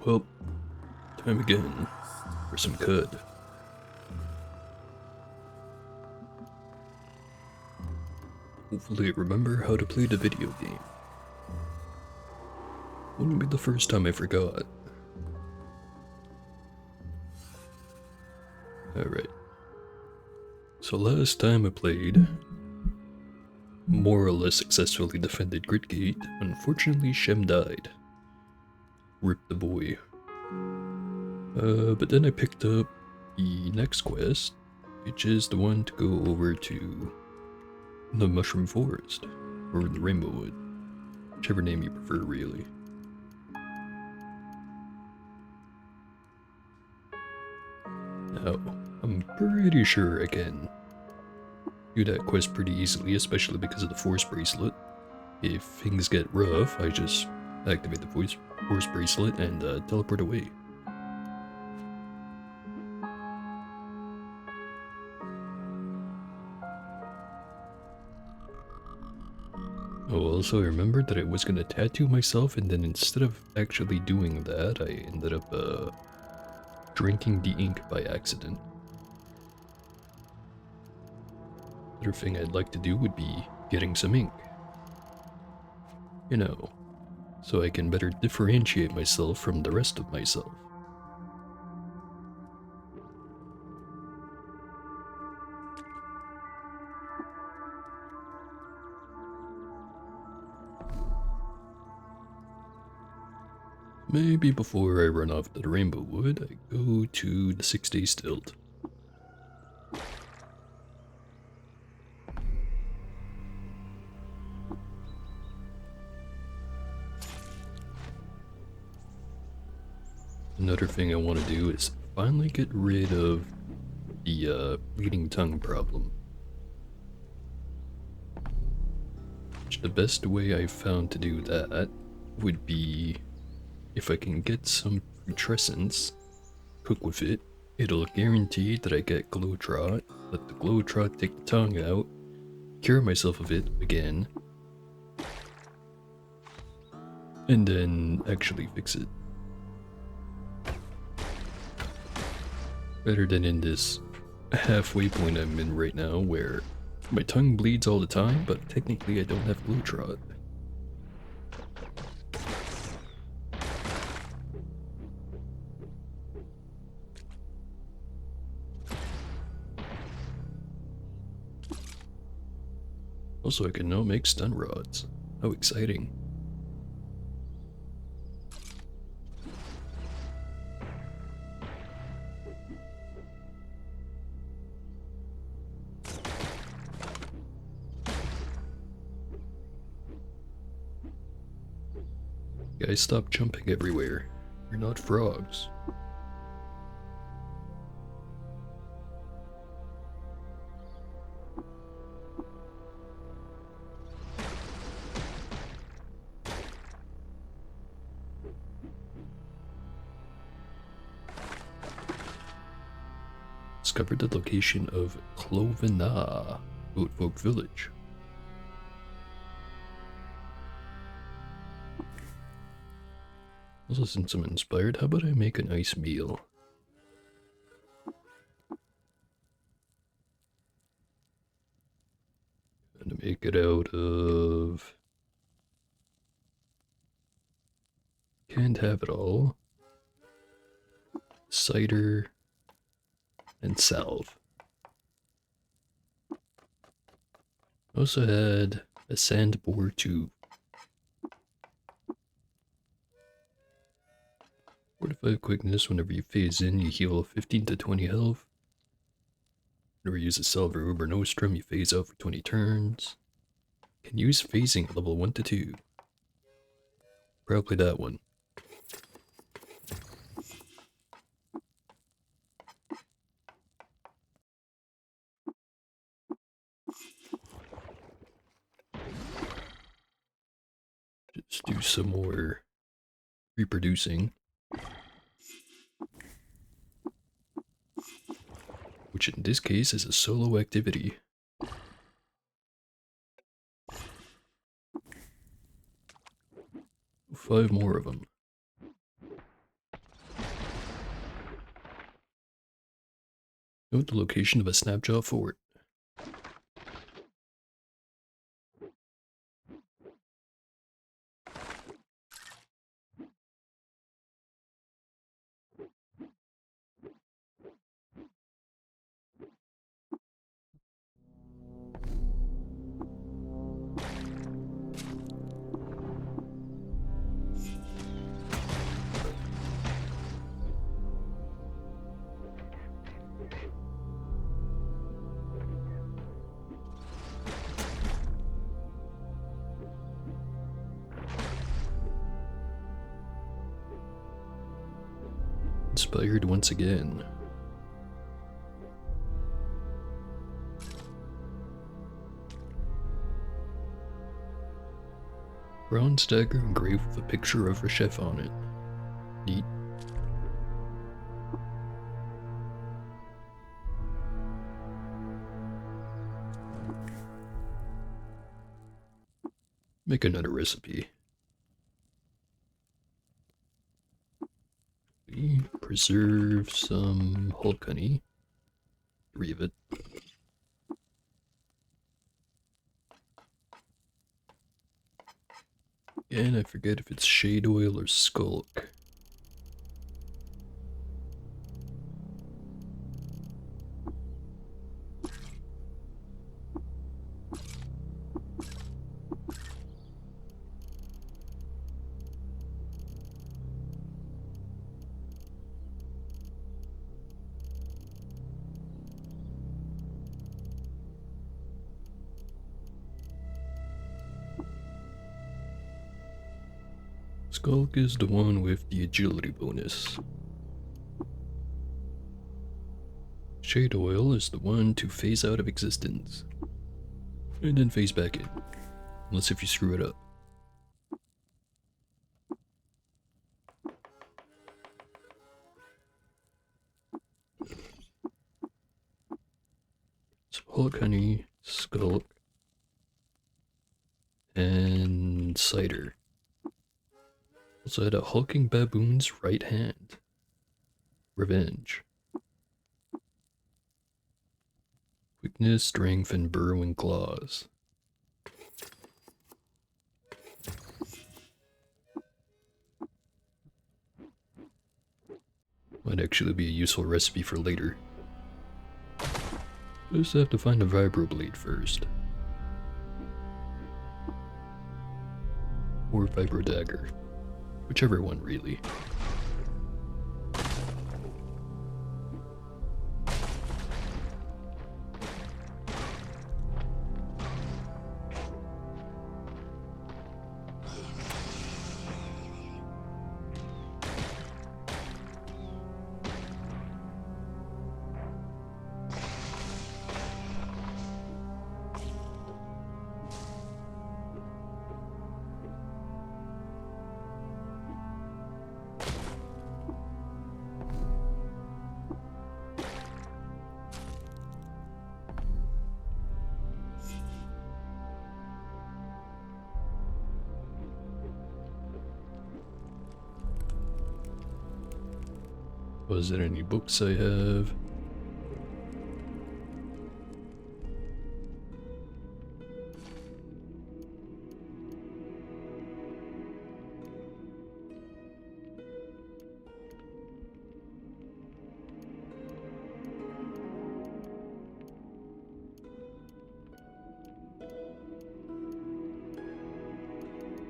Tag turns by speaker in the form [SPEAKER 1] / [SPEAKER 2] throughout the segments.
[SPEAKER 1] Well, time again for some cud. Hopefully remember how to play the video game. Wouldn't be the first time I forgot. Alright. So last time I played, more or less successfully defended Gridgate. Unfortunately, Shem died. Rip the boy. But then I picked up the next quest, which is the one to go over to the Mushroom Forest, or the Rainbow Wood, whichever name you prefer, really. Now, I'm pretty sure I can do that quest pretty easily, especially because of the Force Bracelet. If things get rough, I just activate the Force Bracelet and teleport away. Oh, also I remembered that I was gonna tattoo myself, and then instead of actually doing that, I ended up drinking the ink by accident. Another thing I'd like to do would be getting some ink. You know, so I can better differentiate myself from the rest of myself. Maybe before I run off to the Rainbow Wood, I go to the 6-day stilt. Another thing I want to do is finally get rid of the bleeding tongue problem. Which the best way I've found to do that would be if I can get some putrescence, cook with it, it'll guarantee that I get Glowtrot, let the Glowtrot take the tongue out, cure myself of it again, and then actually fix it. Better than in this halfway point I'm in right now where my tongue bleeds all the time, but technically I don't have Glowtrot. Also, I can now make stun rods. How exciting. Guys, stop jumping everywhere. You're not frogs. Discovered the location of Clovena, Goatfolk Village. Also, since I'm inspired, how about I make a nice meal? Gonna make it out of... Can't have it all. Cider and salve. Also had a sand boar too. Fortified quickness, whenever you phase in, you heal 15 to 20 health. Whenever you use a Salve or Uber Nostrum, you phase out for 20 turns. Can use phasing at level 1 to 2. Probably that one. Just do some more reproducing. Which in this case is a solo activity. 5 more of them. Note the location of a snapjaw fort. Inspired once again. Bronze dagger engraved with a picture of a chef on it. Neat. Make another recipe. We preserve some Hulk honey. 3 of it. And I forget if it's shade oil or skulk. Skulk is the one with the agility bonus. Shade oil is the one to phase out of existence. And then phase back in. Unless if you screw it up. So Hulk honey, skulk, and cider. Also had a hulking baboon's right hand. Revenge. Weakness, strength, and burrowing claws. Might actually be a useful recipe for later. Just have to find a vibroblade first. Or vibro dagger. Whichever one, really. Was there any books I have?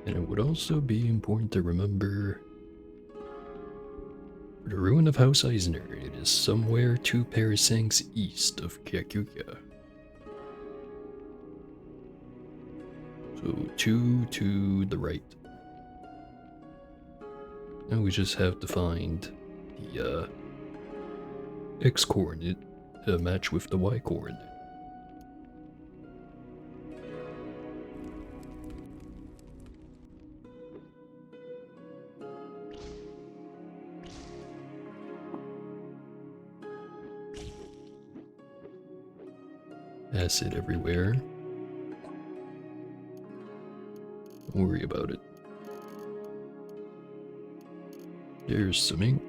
[SPEAKER 1] And it would also be important to remember the ruin of House Eisner. It is somewhere 2 parasangs east of Kyakuya. So 2 to the right. Now we just have to find the X coordinate to match with the Y coordinate. Acid everywhere. Don't worry about it. There's some ink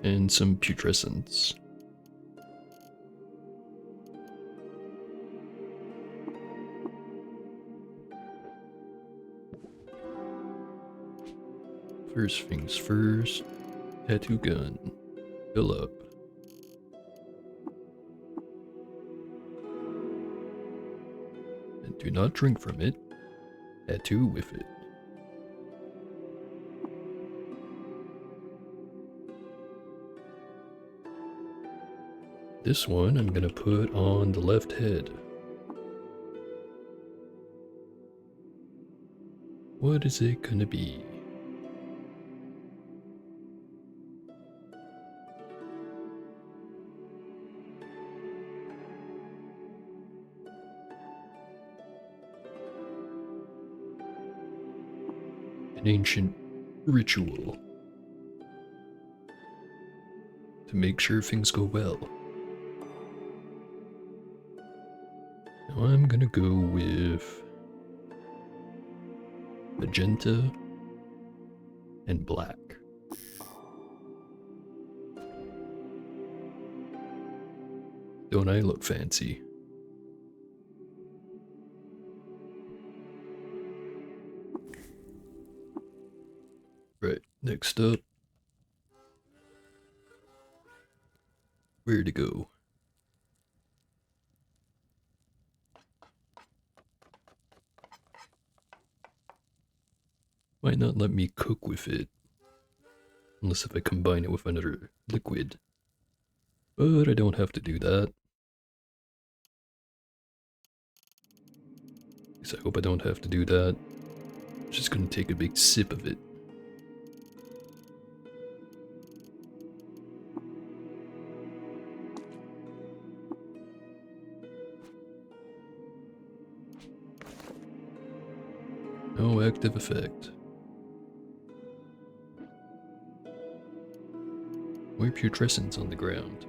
[SPEAKER 1] and some putrescence. First things first, tattoo gun. Fill up. And do not drink from it. Tattoo with it. This one I'm gonna put on the left head. What is it gonna be? An ancient ritual to make sure things go well. Now I'm gonna go with magenta and black. Don't I look fancy? Right, next up. Where to go? Might not let me cook with it. Unless if I combine it with another liquid. But I don't have to do that. At least I hope I don't have to do that. I'm just gonna take a big sip of it. No active effect. Where putrescence on the ground?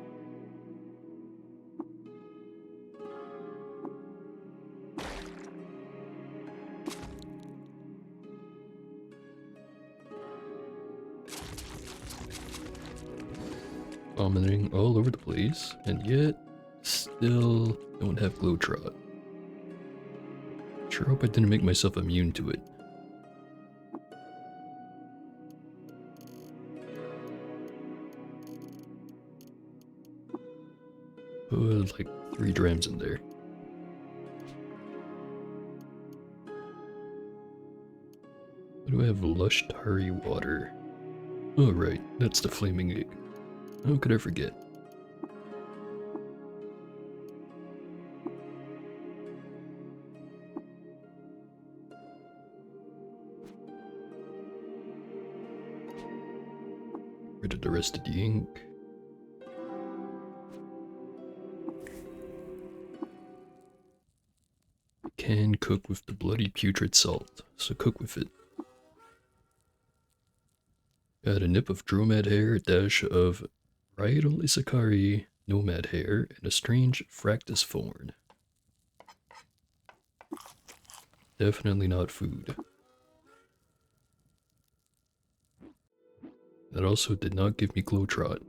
[SPEAKER 1] Vomiting all over the place, and yet still don't have Glowtrot. Sure hope I didn't make myself immune to it. Put like 3 drams in there. What do I have? Lush Tari water. Oh right, that's the flaming egg. How could I forget? Rid of the rest of the ink. Can cook with the bloody putrid salt, so cook with it. Got a nip of dromad hair, a dash of varietal Isakari nomad hair, and a strange fractus thorn. Definitely not food. That also did not give me Glowtrot.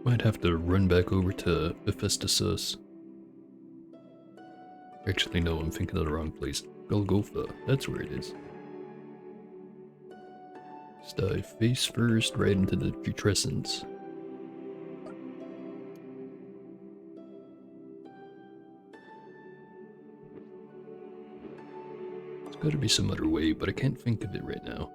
[SPEAKER 1] Might have to run back over to Hephaestus. Actually, no, I'm thinking of the wrong place. Golgotha, that's where it is. Just dive face first right into the putrescence. There's gotta be some other way, but I can't think of it right now.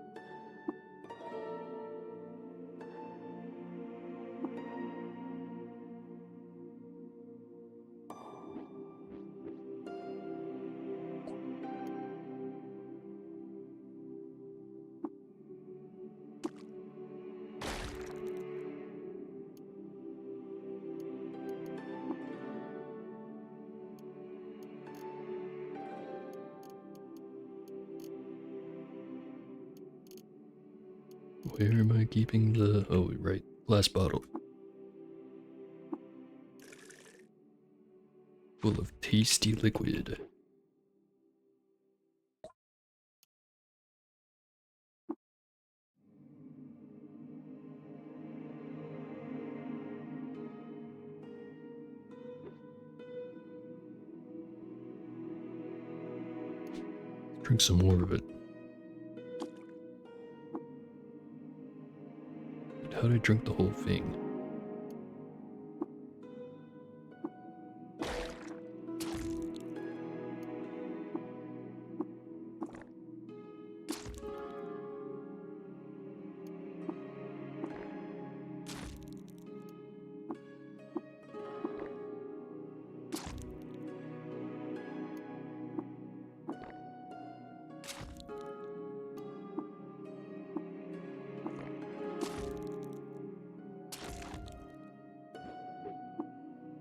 [SPEAKER 1] Where am I keeping the... oh, right. Glass bottle. Full of tasty liquid. Drink some more of it. how'd I drink the whole thing?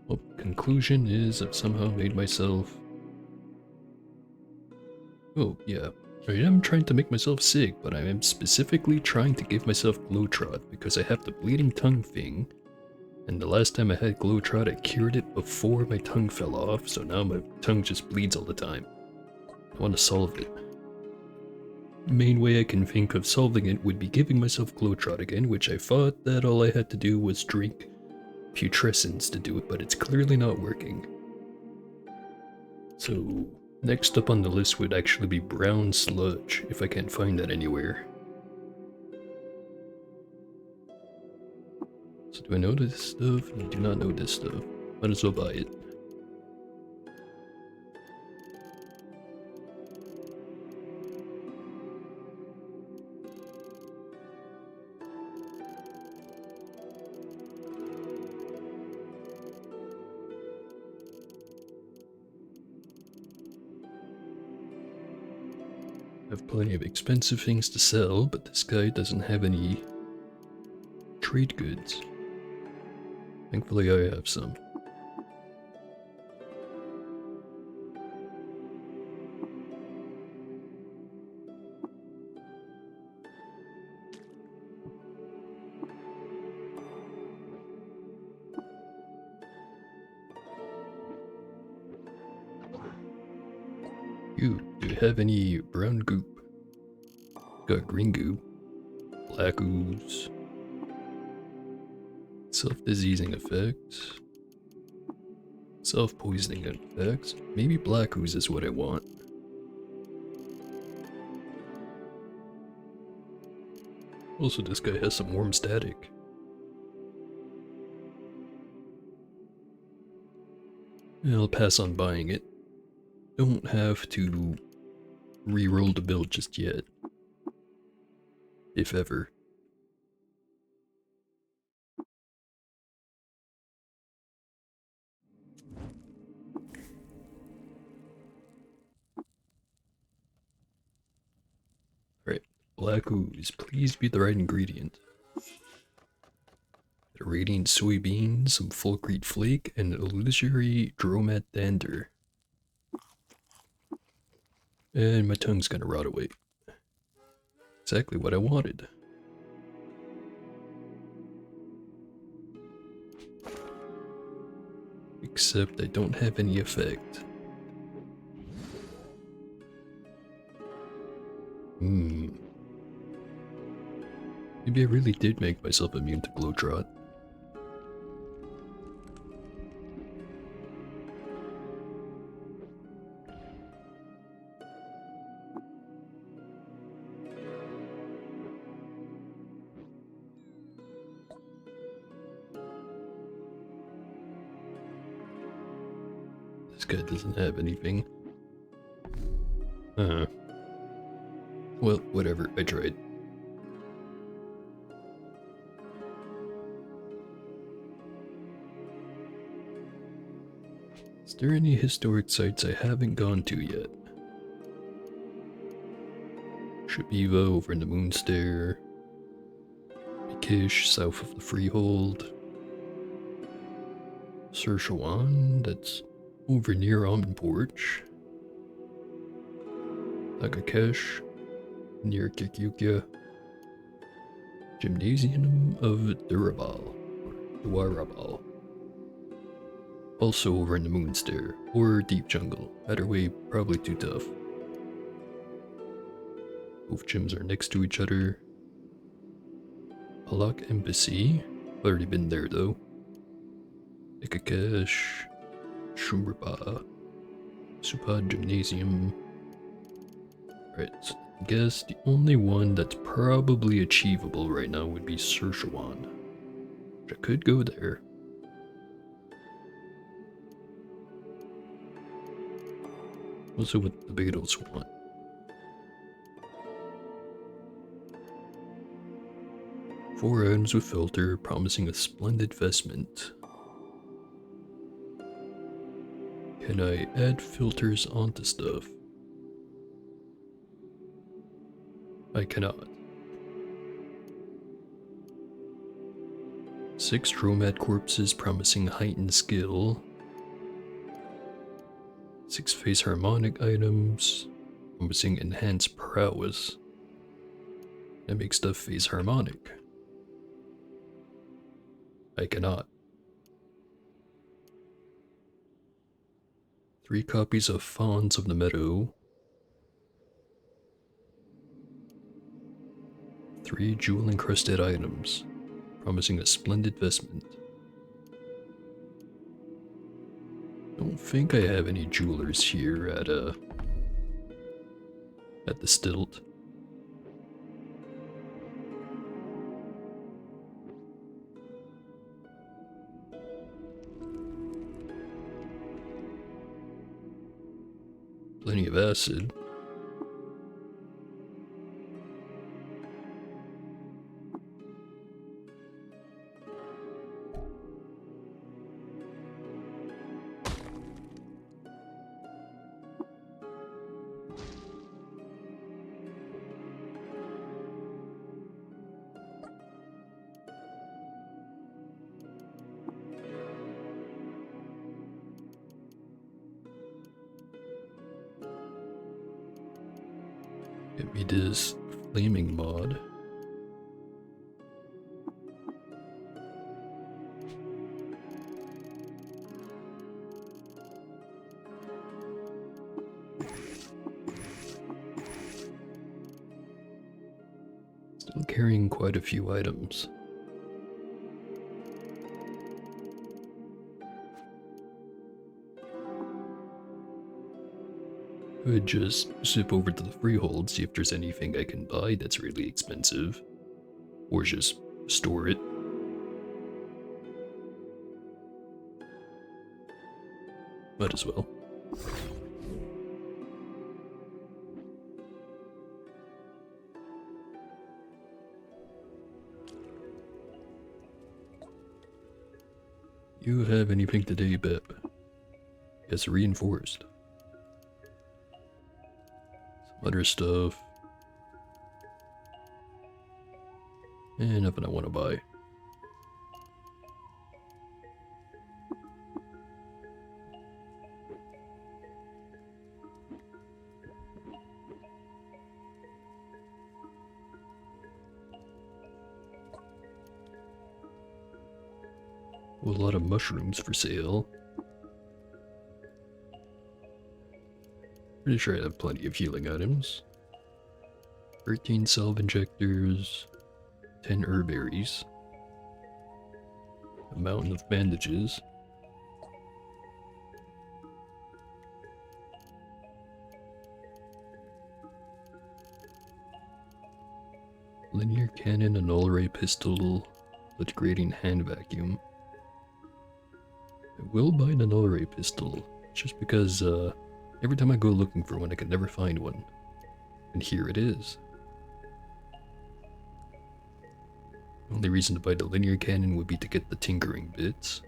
[SPEAKER 1] Well, conclusion is I've somehow made myself... Oh, yeah. I am trying to make myself sick, but I am specifically trying to give myself Glowtrot because I have the bleeding tongue thing. And the last time I had Glowtrot, I cured it before my tongue fell off, so now my tongue just bleeds all the time. I want to solve it. Main way I can think of solving it would be giving myself Glowtrot again, which I thought that all I had to do was drink putrescence to do it, but it's clearly not working. So, next up on the list would actually be brown sludge, if I can't find that anywhere. So do I know this stuff? I do not know this stuff. Might as well buy it. I have plenty of expensive things to sell, but this guy doesn't have any trade goods. Thankfully I have some. Do you have any brown goop? Got green goop, black ooze, self-diseasing effects, self-poisoning effects. Maybe black ooze is what I want. Also, this guy has some warm static. I'll pass on buying it. Don't have to re-roll the build just yet. If ever. Alright, black ooze, please be the right ingredient. Irradiant soybean, some fulcrete flake, and illusory dromat dander. And my tongue's gonna rot away. Exactly what I wanted. Except I don't have any effect. Maybe I really did make myself immune to Glowtrot. This guy doesn't have anything. Well, whatever, I tried. Is there any historic sites I haven't gone to yet? Shabiva over in the Moonstair. Mikish south of the Freehold. Sir Shawan, that's over near Almond Porch. Lagakesh, near Kikyukya. Gymnasium of Durabal, or Duarabal. Also over in the Moonstair, or Deep Jungle. Either way, probably too tough. Both gyms are next to each other. Halak Embassy, already been there though. Ikakesh, Shumrapa, Supad Gymnasium. Right, so I guess the only one that's probably achievable right now would be Szechuan. I could go there. Also what the Beatles want. Four items with filter, promising a splendid vestment. Can I add filters onto stuff? I cannot. 6 Dromat corpses promising heightened skill. 6 face harmonic items promising enhanced prowess. That makes stuff face harmonic. I cannot. 3 copies of Fawns of the Meadow. 3 jewel encrusted items, promising a splendid vestment. Don't think I have any jewelers here at the stilt. Plenty of acid. Get me this flaming mod. Still carrying quite a few items. Could just zip over to the freehold, see if there's anything I can buy that's really expensive, or just store it. Might as well. You have anything today, Bep? Yes, reinforced. Some other stuff. And nothing I want to buy. A lot of mushrooms for sale. Pretty sure I have plenty of healing items. 13 salve injectors, 10 herbaries, a mountain of bandages. Linear cannon, a null ray pistol, with grading hand vacuum. I will buy the null ray pistol, just because every time I go looking for one I can never find one. And here it is. The only reason to buy the linear cannon would be to get the tinkering bits.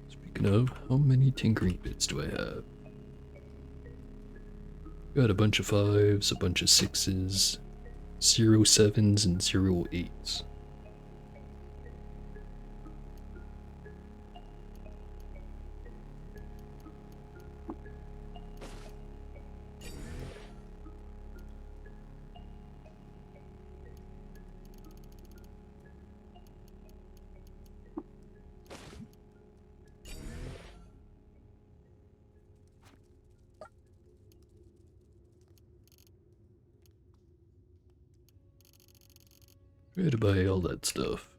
[SPEAKER 1] Speaking of, how many tinkering bits do I have? Got a bunch of 5s, a bunch of 6s, 07s, and 08s. Where to buy all that stuff?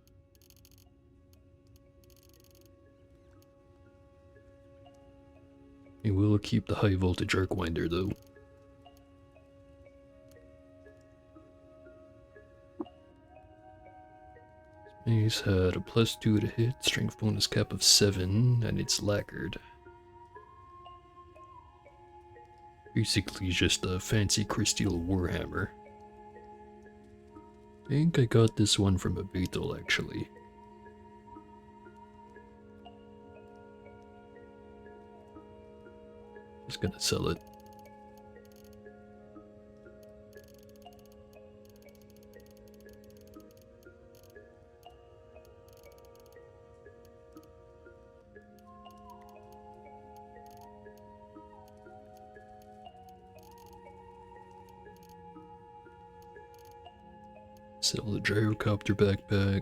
[SPEAKER 1] I will keep the high voltage arc winder though. He's had a +2 to hit, strength bonus cap of 7, and it's lacquered. Basically just a fancy crystal warhammer. I think I got this one from a beetle actually. Just gonna sell it. Sell the gyrocopter backpack.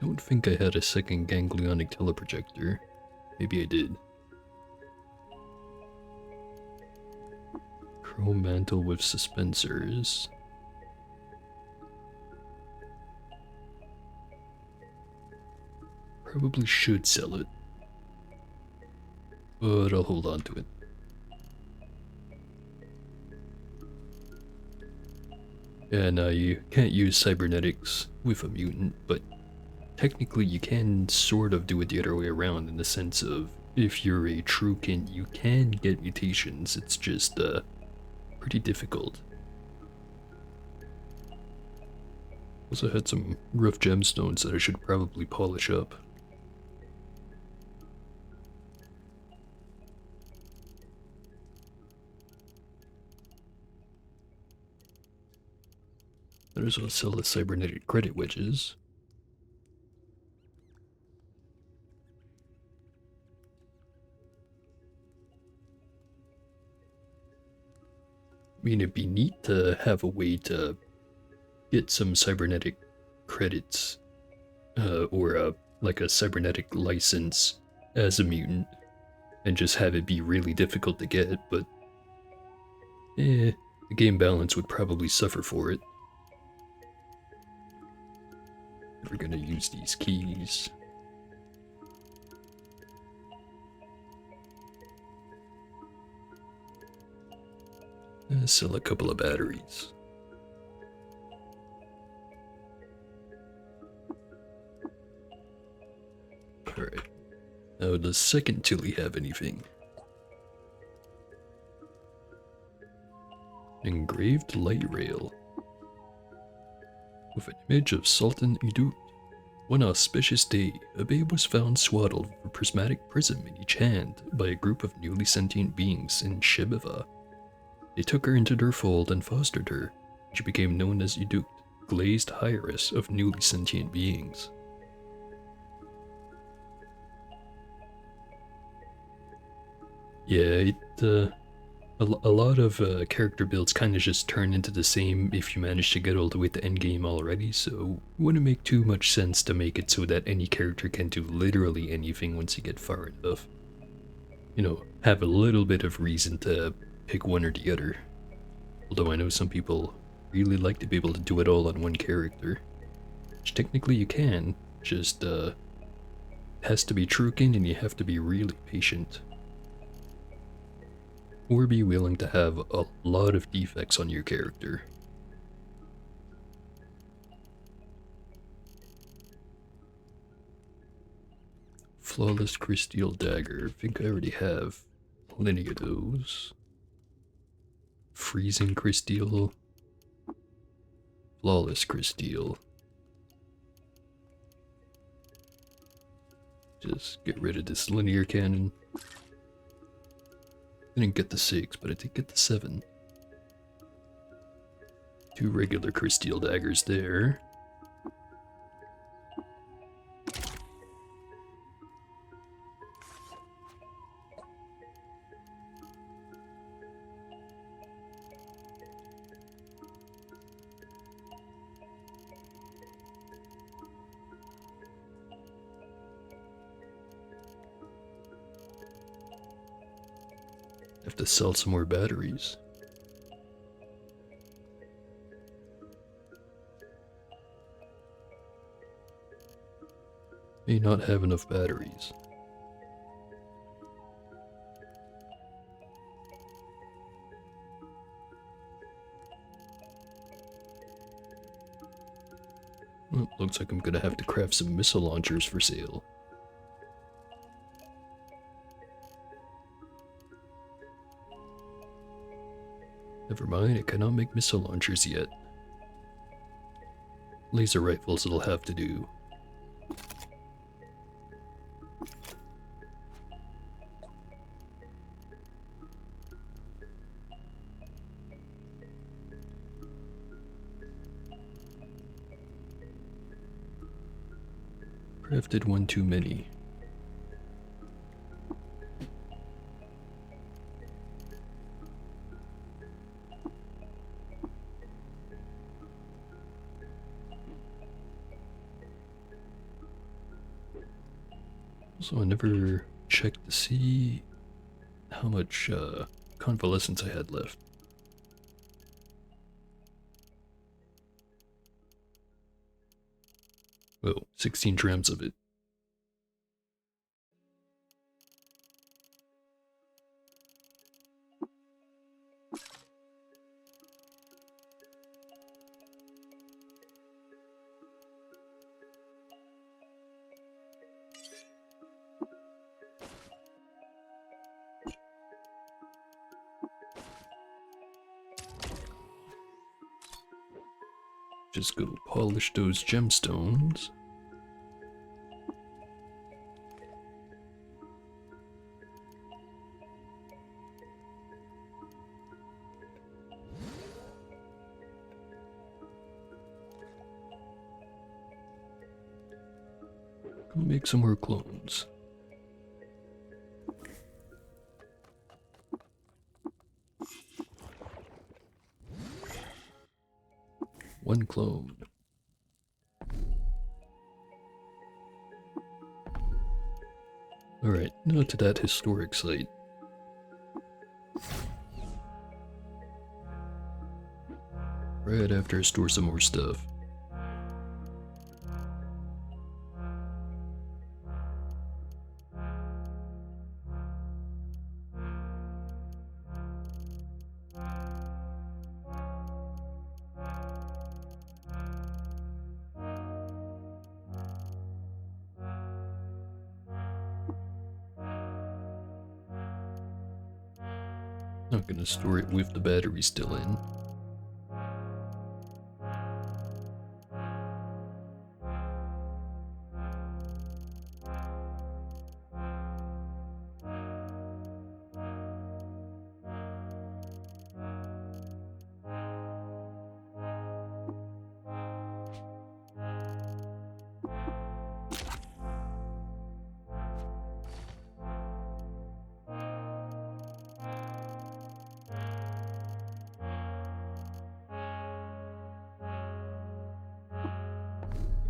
[SPEAKER 1] Don't think I had a second ganglionic teleprojector. Maybe I did. Chrome mantle with suspensors. Probably should sell it, but I'll hold on to it. And you can't use cybernetics with a mutant, but technically you can sort of do it the other way around in the sense of if you're a truekin, you can get mutations. It's just pretty difficult. Also had some rough gemstones that I should probably polish up. There's also the cybernetic credit wedges. I mean, it'd be neat to have a way to get some cybernetic credits, or like a cybernetic license as a mutant, and just have it be really difficult to get, but the game balance would probably suffer for it. We're gonna use these keys. Sell a couple of batteries. Alright. Now, does second Tilly have anything? Engraved light rail. With an image of Sultan Idut. One auspicious day, a babe was found swaddled with a prismatic prism in each hand by a group of newly sentient beings in Shebeva. They took her into their fold and fostered her. She became known as Idut, glazed hieress of newly sentient beings. Yeah, a lot of character builds kind of just turn into the same if you manage to get all the way to endgame already, so it wouldn't make too much sense to make it so that any character can do literally anything once you get far enough. You know, have a little bit of reason to pick one or the other. Although I know some people really like to be able to do it all on one character. Which technically you can, just has to be truekin and you have to be really patient. Or be willing to have a lot of defects on your character. Flawless Crysteel Dagger. I think I already have plenty of those. Freezing Crysteel. Flawless Crysteel. Just get rid of this linear cannon. Didn't get the 6, but I did get the 7. 2 regular Crysteel daggers there. Have to sell some more batteries. May not have enough batteries. Well, looks like I'm gonna have to craft some missile launchers for sale. Never mind, I cannot make missile launchers yet. Laser rifles it'll have to do. Crafted one too many. Also, I never checked to see how much convalescence I had left. Oh, 16 grams of it. Just go polish those gemstones. Go make some more clones. One clone. Alright, now to that historic site. Right after I store some more stuff. Not gonna store it with the battery still in.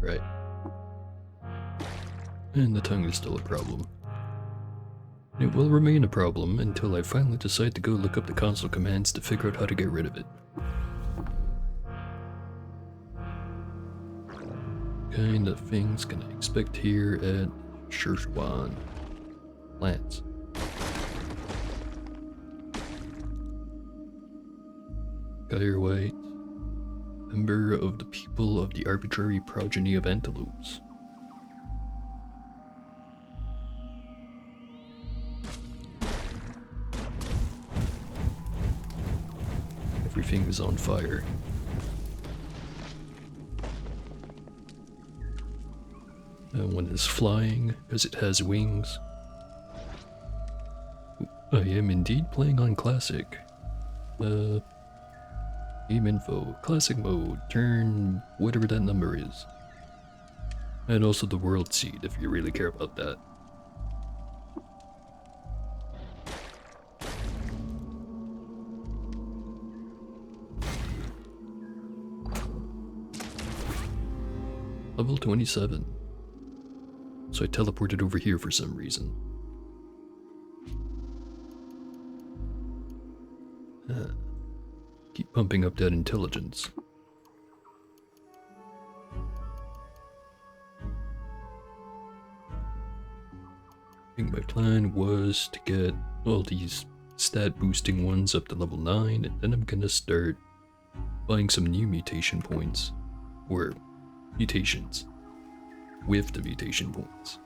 [SPEAKER 1] Right. And the tongue is still a problem. It will remain a problem until I finally decide to go look up the console commands to figure out how to get rid of it. Kind of things can I expect here at Szechuan Plants. Gyre White, member of the people of the arbitrary progeny of antelopes. Everything is on fire. And one is flying because it has wings. I am indeed playing on classic. Game info, classic mode, turn whatever that number is. And also the world seed if you really care about that. Level 27. So I teleported over here for some reason. Keep pumping up that intelligence. I think my plan was to get all these stat boosting ones up to level 9, and then I'm gonna start buying some new mutation points. Or mutations with the mutation points.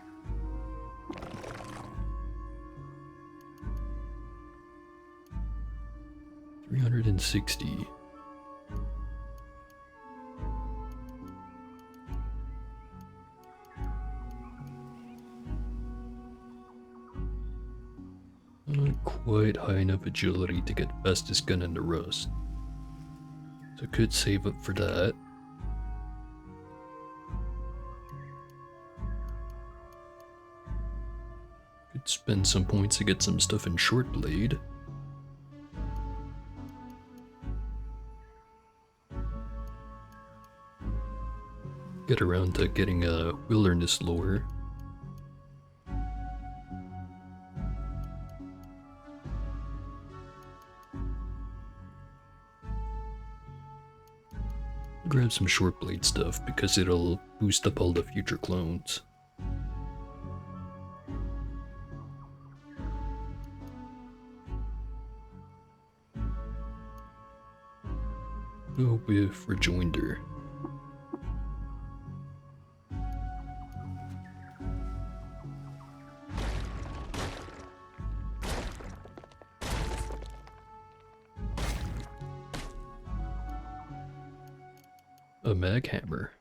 [SPEAKER 1] $360. Not quite high enough agility to get bestest gun in the rust. So could save up for that. Could spend some points to get some stuff in short blade. Get around to getting a wilderness lore. Grab some short blade stuff because it'll boost up all the future clones. Go with rejoinder. A mag hammer.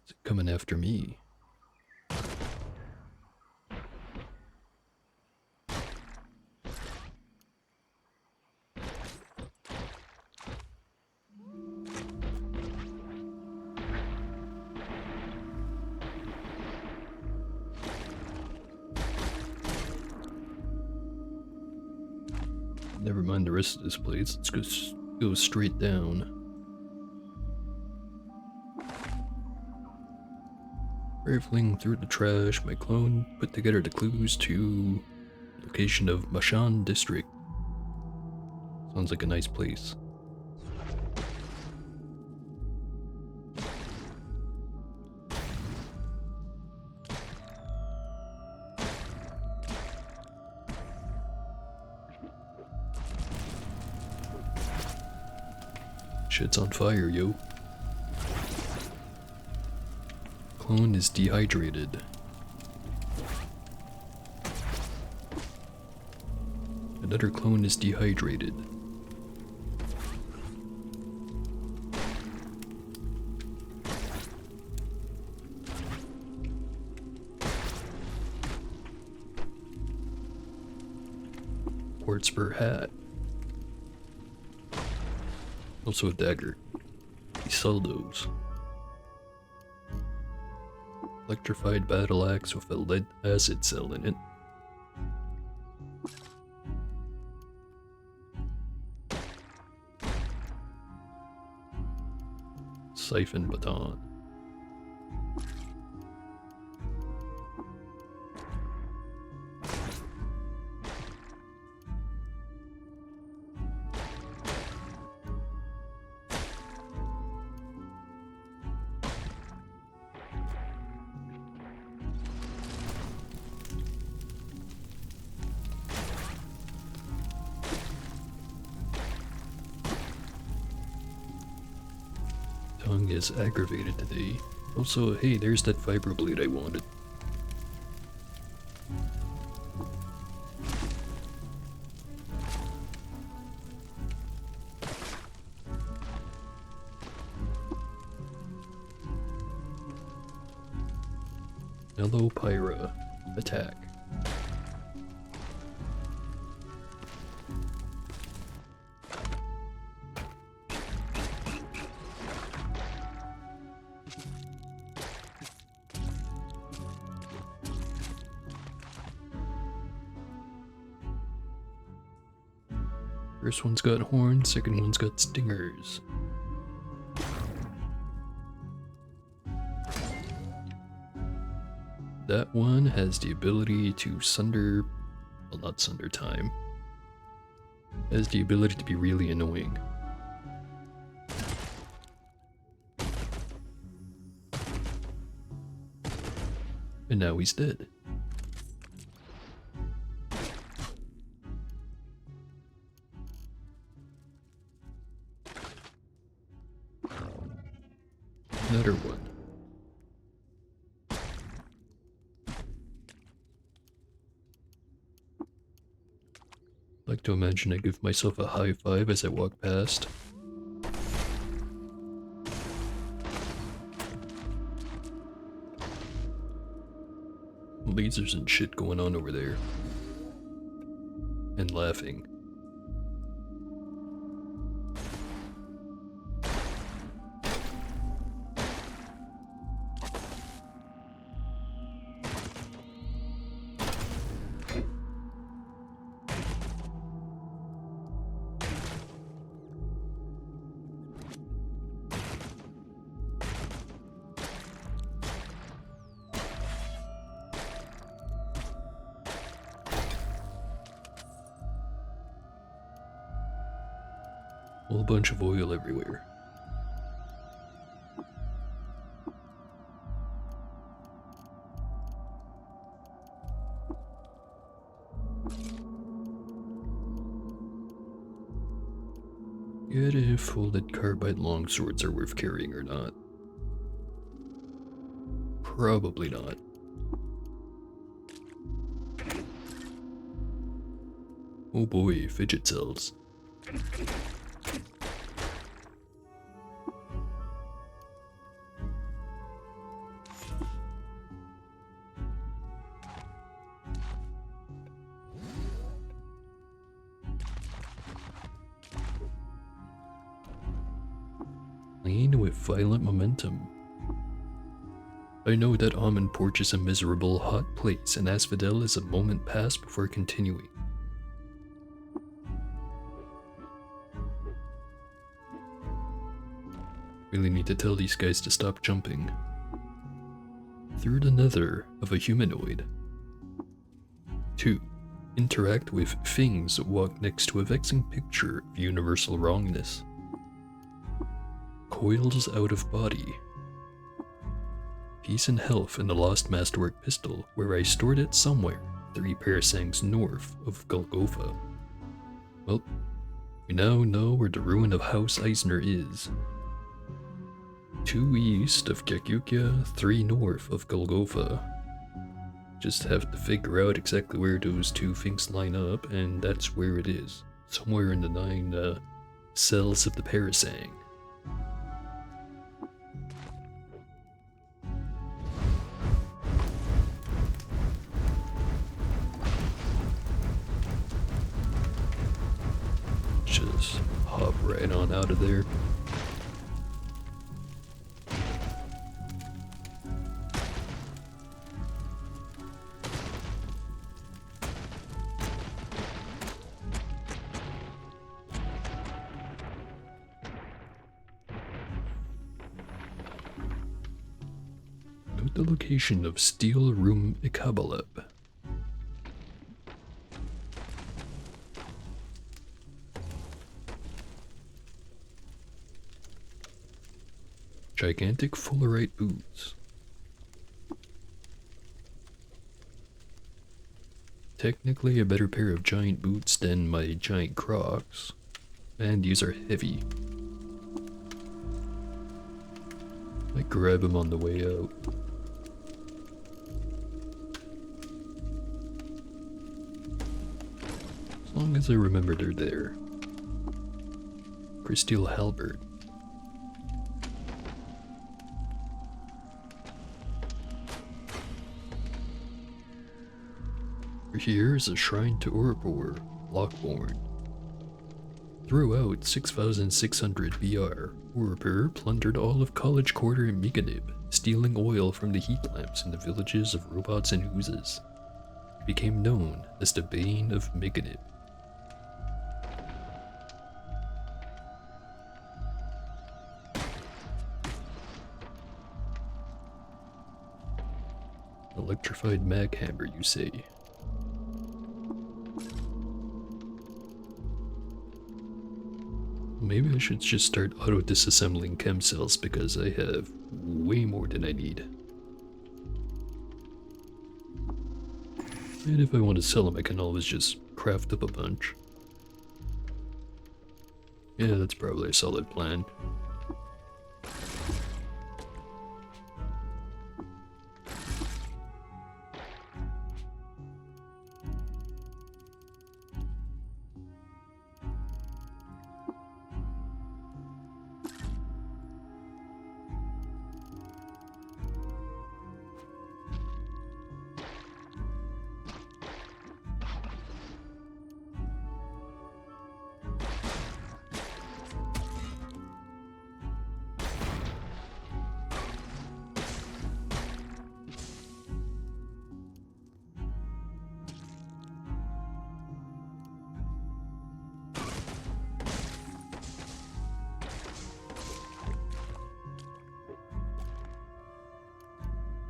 [SPEAKER 1] Is it coming after me? Never mind the rest of this place. Let's go straight down. Rifling through the trash, my clone put together the clues to location of Mashan district. Sounds like a nice place. Shit's on fire, yo. Clone is dehydrated. Another clone is dehydrated. Quartz per hat. Also a dagger. We sell those. Electrified battle axe with a lead acid cell in it. Siphon baton. Tongue is aggravated today. Also, hey, there's that vibroblade I wanted. Hello, Pyra. Attack. First one's got horns, second one's got stingers. That one has the ability to sunder, well, not sunder time. Has the ability to be really annoying. And now he's dead. Another one. Like to imagine I give myself a high five as I walk past. Lasers and shit going on over there. And laughing. Whole bunch of oil everywhere. Get if folded carbide longswords are worth carrying or not. Probably not. Oh boy, fidget cells. Lean with violent momentum. I know that almond porch is a miserable, hot place, and asphodel is a moment past before continuing. Really need to tell these guys to stop jumping. Through the nether of a humanoid. 2. Interact with things that walk next to a vexing picture of universal wrongness. Coils out of body. Peace and health in the lost masterwork pistol, where I stored it somewhere 3 parasangs north of Golgotha. Well, we now know where the ruin of House Eisner is. 2 east of Kakukia, 3 north of Golgotha. Just have to figure out exactly where those 2 things line up, and that's where it is. Somewhere in the 9 cells of the parasang. Just hop right on out of there. Note the location of Steel Room Ikabaleb. Gigantic fullerite boots. Technically a better pair of giant boots than my giant Crocs, and these are heavy. Might grab them on the way out. As long as I remember they're there. Crystal halberd. Here is a shrine to Urupur, Lockborn. Throughout 6600 BR, Urupur plundered all of College Quarter in Meganib, stealing oil from the heat lamps in the villages of robots and oozes. It became known as the Bane of Meganib. Electrified mag hammer, you say? Maybe I should just start auto-disassembling chem cells because I have way more than I need. And if I want to sell them, I can always just craft up a bunch. Yeah, that's probably a solid plan.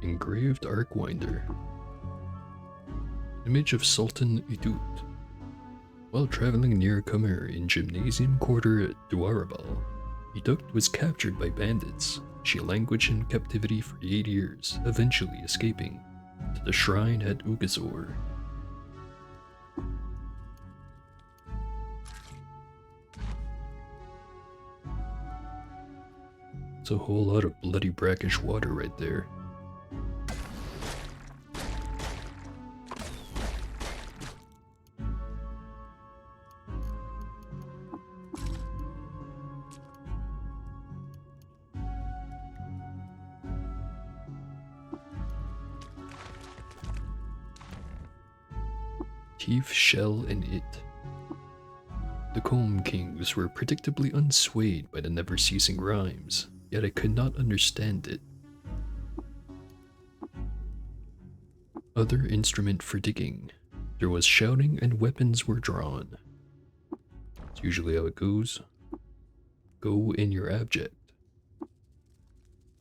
[SPEAKER 1] Engraved Arcwinder. Image of Sultan Idut. While traveling near Khmer in Gymnasium Quarter Dwarabal, Idut was captured by bandits. She languished in captivity for 8 years, eventually escaping to the shrine at Ugazor. It's a whole lot of bloody brackish water right there. Teeth, Shell, and It. The Comb Kings were predictably unswayed by the never-ceasing rhymes, yet I could not understand it. Other instrument for digging. There was shouting and weapons were drawn. It's usually how it goes. Go in your abject.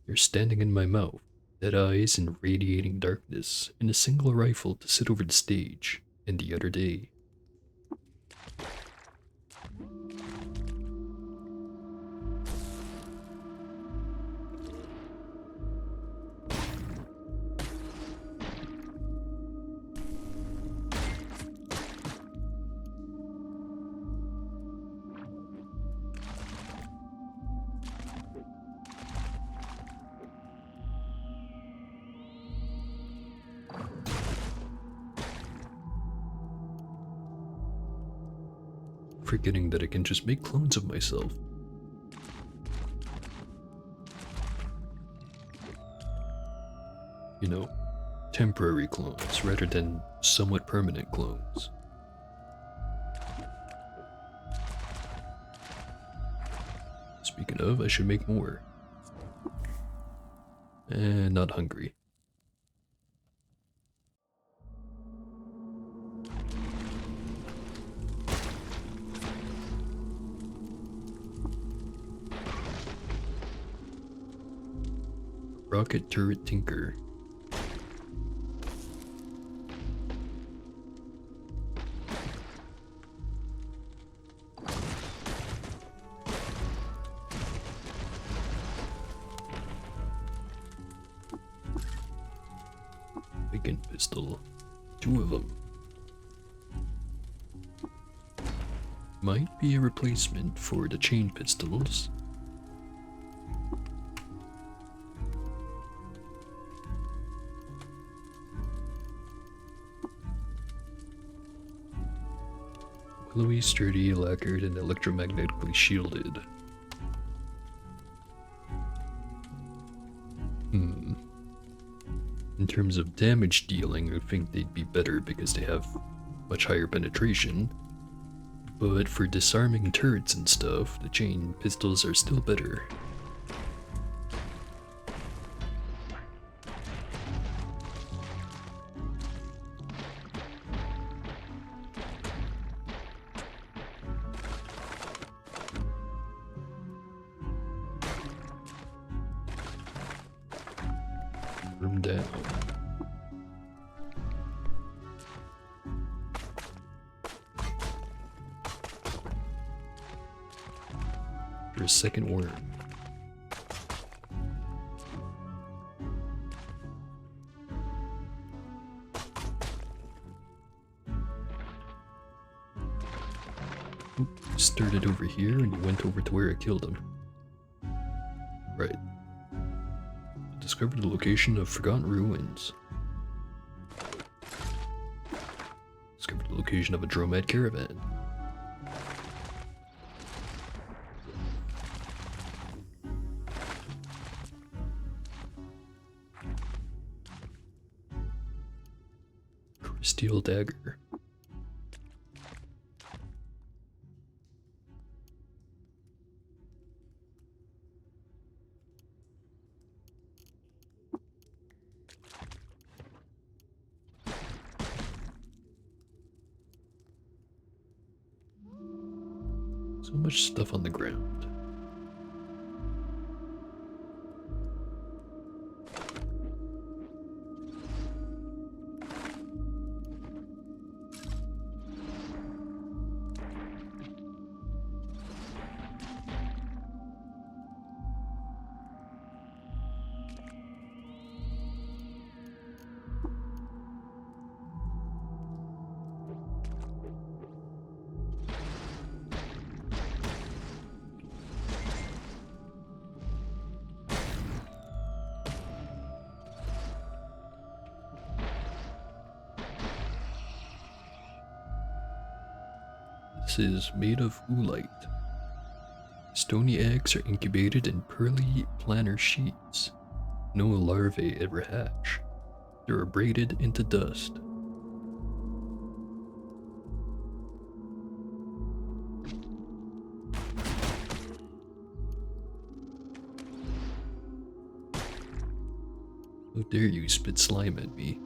[SPEAKER 1] You're standing in my mouth, dead eyes and radiating darkness, and a single rifle to sit over the stage, and the other day. Forgetting that I can just make clones of myself. You know, temporary clones rather than somewhat permanent clones. Speaking of, I should make more. And not hungry. Rocket Turret Tinker. Bacon pistol. 2 of them. Might be a replacement for the chain pistols. Willowy, sturdy, lacquered, and electromagnetically shielded. In terms of damage dealing, I think they'd be better because they have much higher penetration. But for disarming turrets and stuff, the chain pistols are still better. Room down. For a second worm. Oop, started over here and he went over to where I killed him. Right. Discovered the location of forgotten ruins. Discovered the location of a dromad caravan. Steel dagger. So much stuff on the ground. This is made of oolite. Stony eggs are incubated in pearly planar sheets. No larvae ever hatch. They're abraded into dust. How dare you spit slime at me?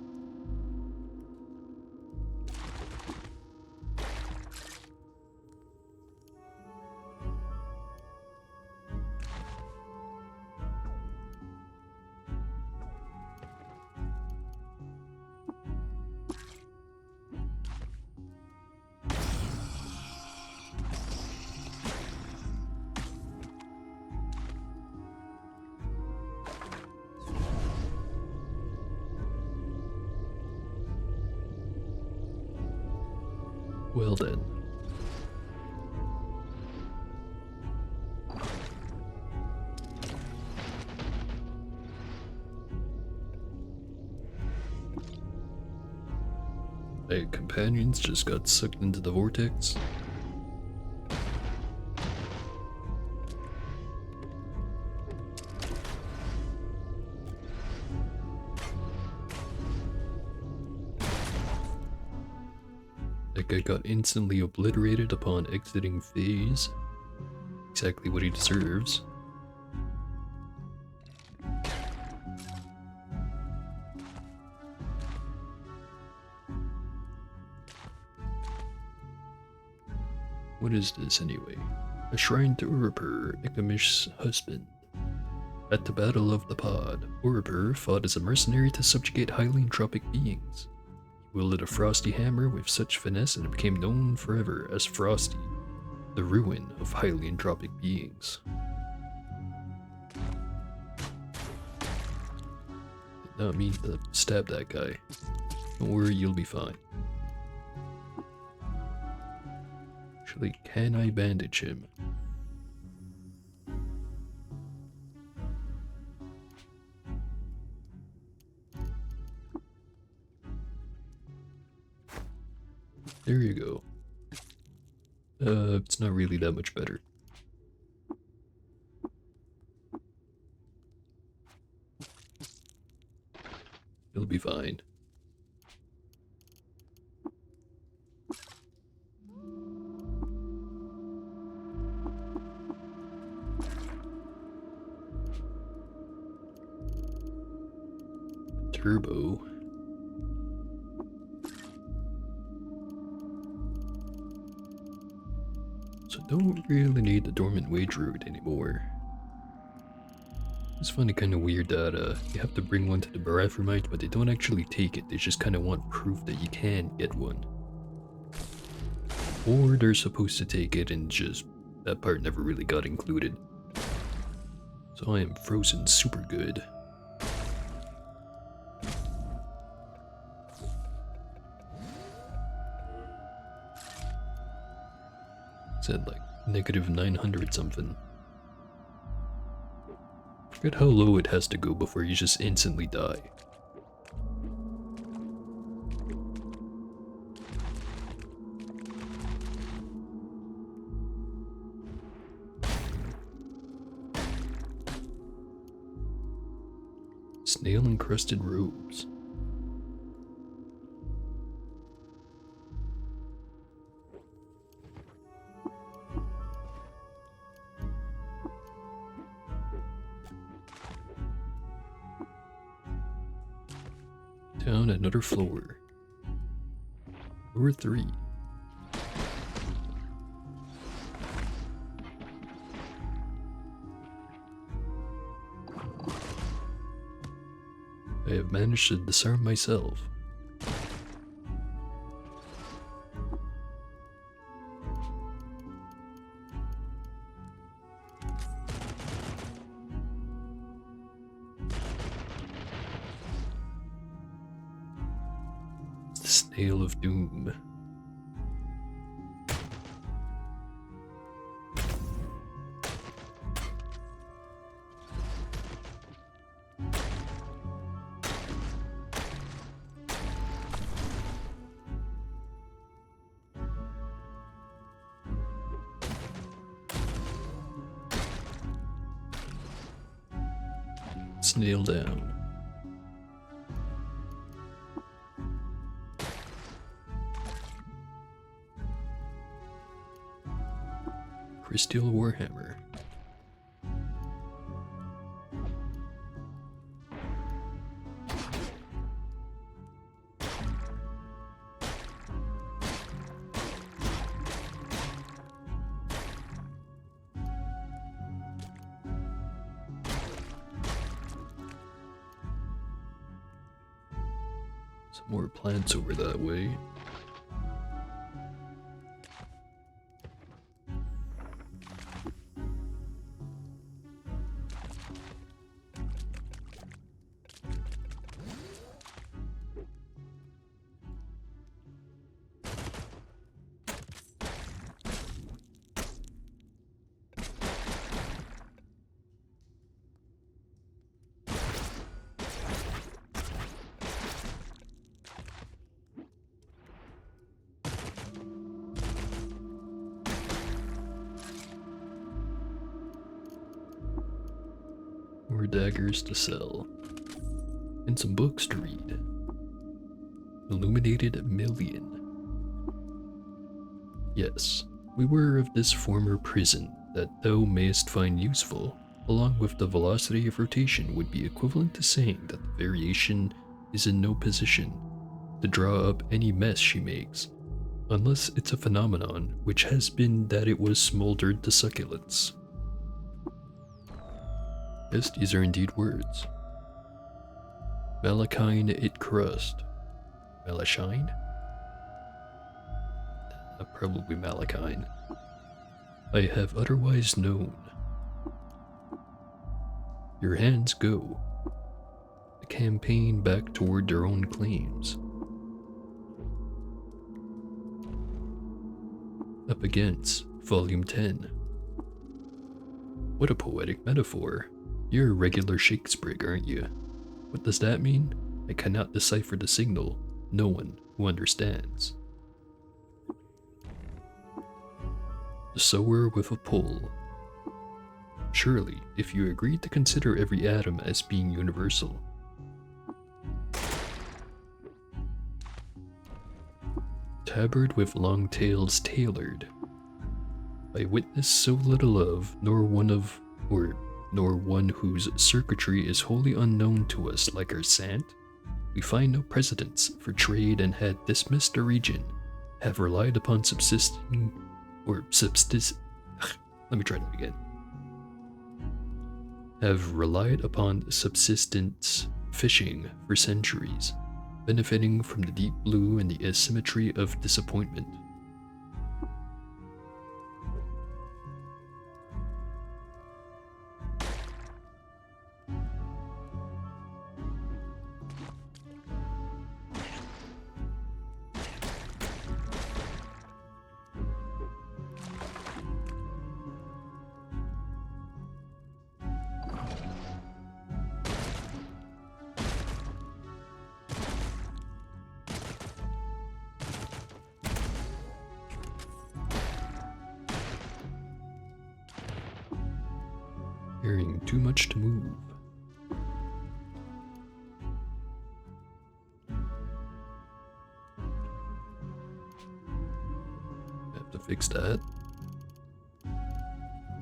[SPEAKER 1] Well then. My companions just got sucked into the vortex. That guy got instantly obliterated upon exiting phase. Exactly what he deserves. What is this anyway? A shrine to Urupur, Ikamish's husband. At the Battle of the Pod, Urupur fought as a mercenary to subjugate highly entropic beings. He wielded a frosty hammer with such finesse and became known forever as Frosty, the ruin of highly entropic beings. Did not mean to stab that guy. Don't worry, you'll be fine. Actually, can I bandage him? There you go. It's not really that much better. He'll be fine. Turbo. So don't really need the dormant wage route anymore. It's funny, kind of weird that you have to bring one to the Barathramite, but they don't actually take it. They just kind of want proof that you can get one. Or they're supposed to take it and just that part never really got included. So I am frozen super good. Said like negative 900 something. Forget how low it has to go before you just instantly die. Snail-encrusted robes. Down another floor. Floor 3. I have managed to disarm myself. The Snail of Doom. Snail down. Crystal Warhammer. Some more plants over that way. More daggers to sell. And some books to read. Illuminated Million. Yes, we were of this former prison that thou mayest find useful, along with the velocity of rotation would be equivalent to saying that the variation is in no position to draw up any mess she makes, unless it's a phenomenon which has been that it was smoldered to succulence. Yes, these are indeed words. Malachine it crust. Malachine? Probably Malachine. I have otherwise known. Your hands go. The campaign back toward their own claims. Up against Volume 10. What a poetic metaphor. You're a regular Shakespeare, aren't you? What does that mean? I cannot decipher the signal. No one who understands. The sower with a pull. Surely, if you agreed to consider every atom as being universal. Tabard with long tails tailored. I witness so little of, nor one whose circuitry is wholly unknown to us like our sant. We find no precedents for trade and had dismissed the region, have relied upon have relied upon subsistence fishing for centuries, benefiting from the deep blue and the asymmetry of disappointment. Carrying too much to move. Have to fix that.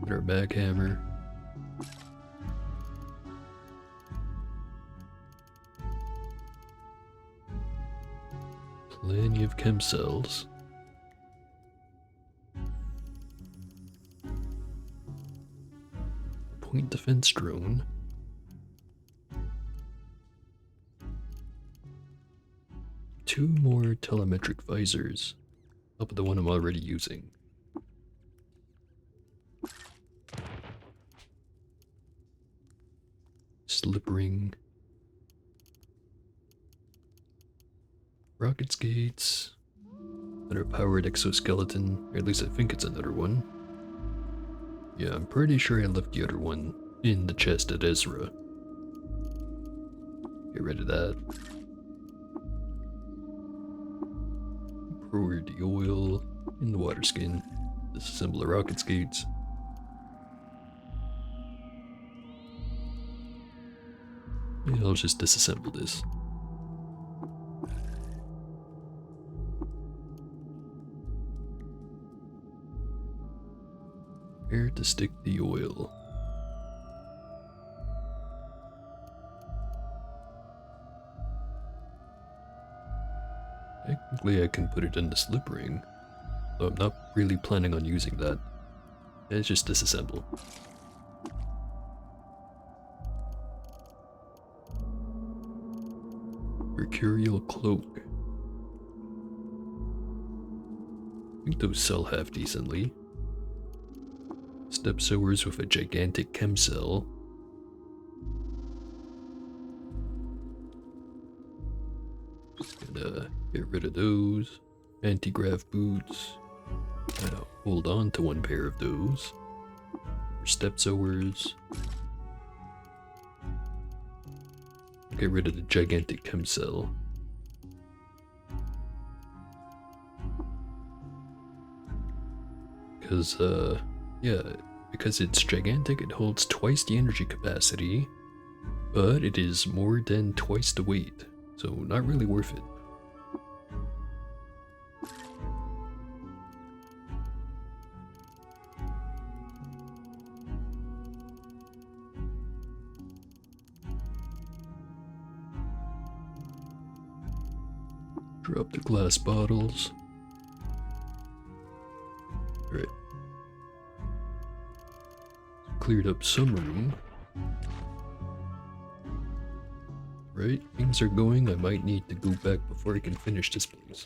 [SPEAKER 1] Get our backhammer. Plenty of chem cells. Point defense drone. Two more telemetric visors. Up with the one I'm already using. Slip ring. Rocket skates. Another powered exoskeleton, or at least I think it's another one. Yeah, I'm pretty sure I left the other one in the chest at Ezra. Get rid of that. Pour the oil in the water skin. Disassemble the rocket skates. Yeah, I'll just disassemble this. Where to stick the oil? Technically I can put it in the slip ring, though I'm not really planning on using that. Let's just disassemble. Mercurial cloak. I think those sell half decently. Step sewers with a gigantic chem cell. Just gonna get rid of those. Anti-grav boots. Gotta hold on to one pair of those. Step sewers. Get rid of the gigantic chem cell. Because, yeah, because it's gigantic, it holds twice the energy capacity, but it is more than twice the weight, so not really worth it. Drop the glass bottles. Alright. Cleared up some room. Right, things are going. I might need to go back before I can finish this place.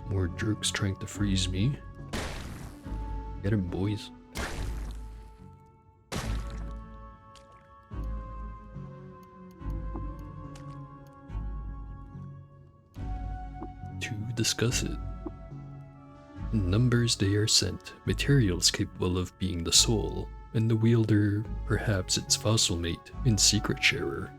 [SPEAKER 1] More jerks trying to freeze me. Get him, boys. To discuss it. In numbers they are sent, materials capable of being the soul, and the wielder, perhaps its fossil mate, and secret sharer.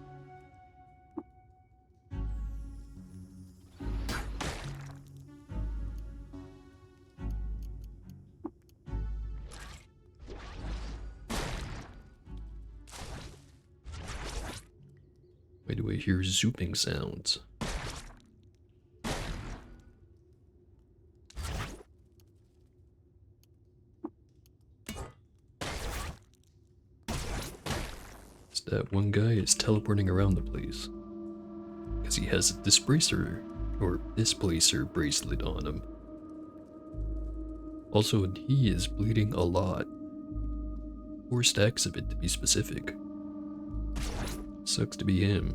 [SPEAKER 1] Why do I hear zooming sounds? That one guy is teleporting around the place. Because he has a displacer bracelet on him. Also, he is bleeding a lot. 4 stacks of it to be specific. Sucks to be him.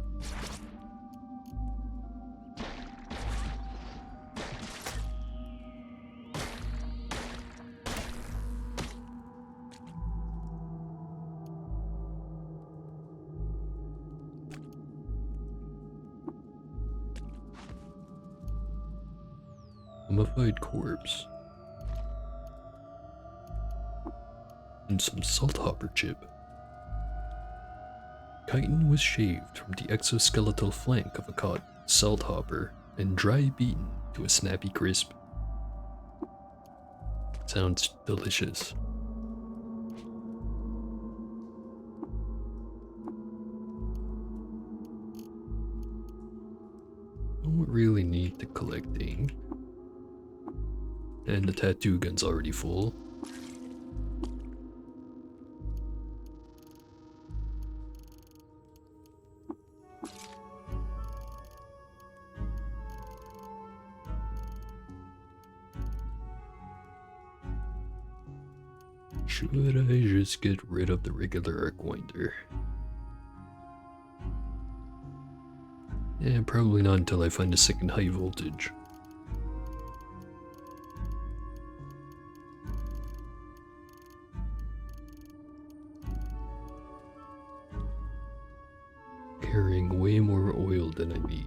[SPEAKER 1] Mummified corpse. and some salt hopper chip. Chitin was shaved from the exoskeletal flank of a cod salt hopper and dry beaten to a snappy crisp. Sounds delicious. Don't really need to collect ink. And the tattoo gun's already full. Should I just get rid of the regular arc winder? Yeah, probably not until I find a second high voltage. Carrying way more oil than I need.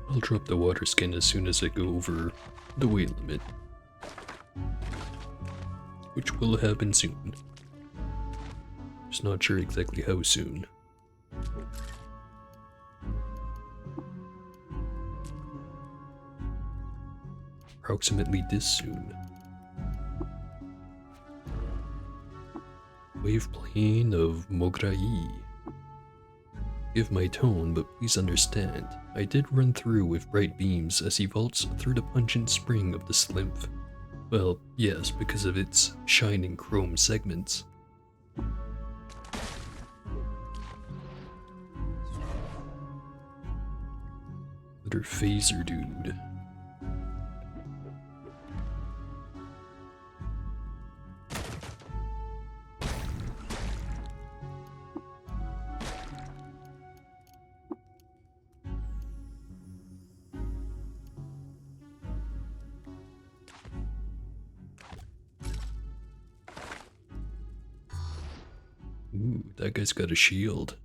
[SPEAKER 1] I'll drop the water skin as soon as I go over the weight limit, which will happen soon. Just not sure exactly how soon. Approximately this soon. Wave plane of Mograi. Give my tone, but please understand, I did run through with bright beams as he vaults through the pungent spring of the slymph. Well, yes, because of its shining chrome segments. Another phaser dude. Ooh, that guy's got a shield.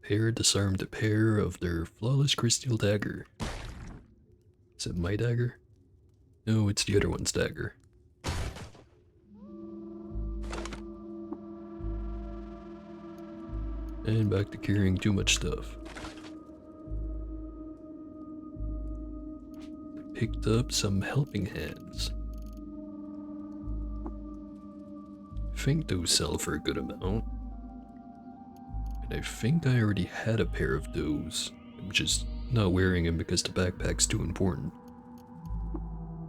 [SPEAKER 1] Pair disarmed a pair of their flawless crystal dagger. Is it my dagger? No, it's the other one's dagger. And back to carrying too much stuff. Picked up some helping hands. I think those sell for a good amount. And I think I already had a pair of those. I'm just not wearing them because the backpack's too important.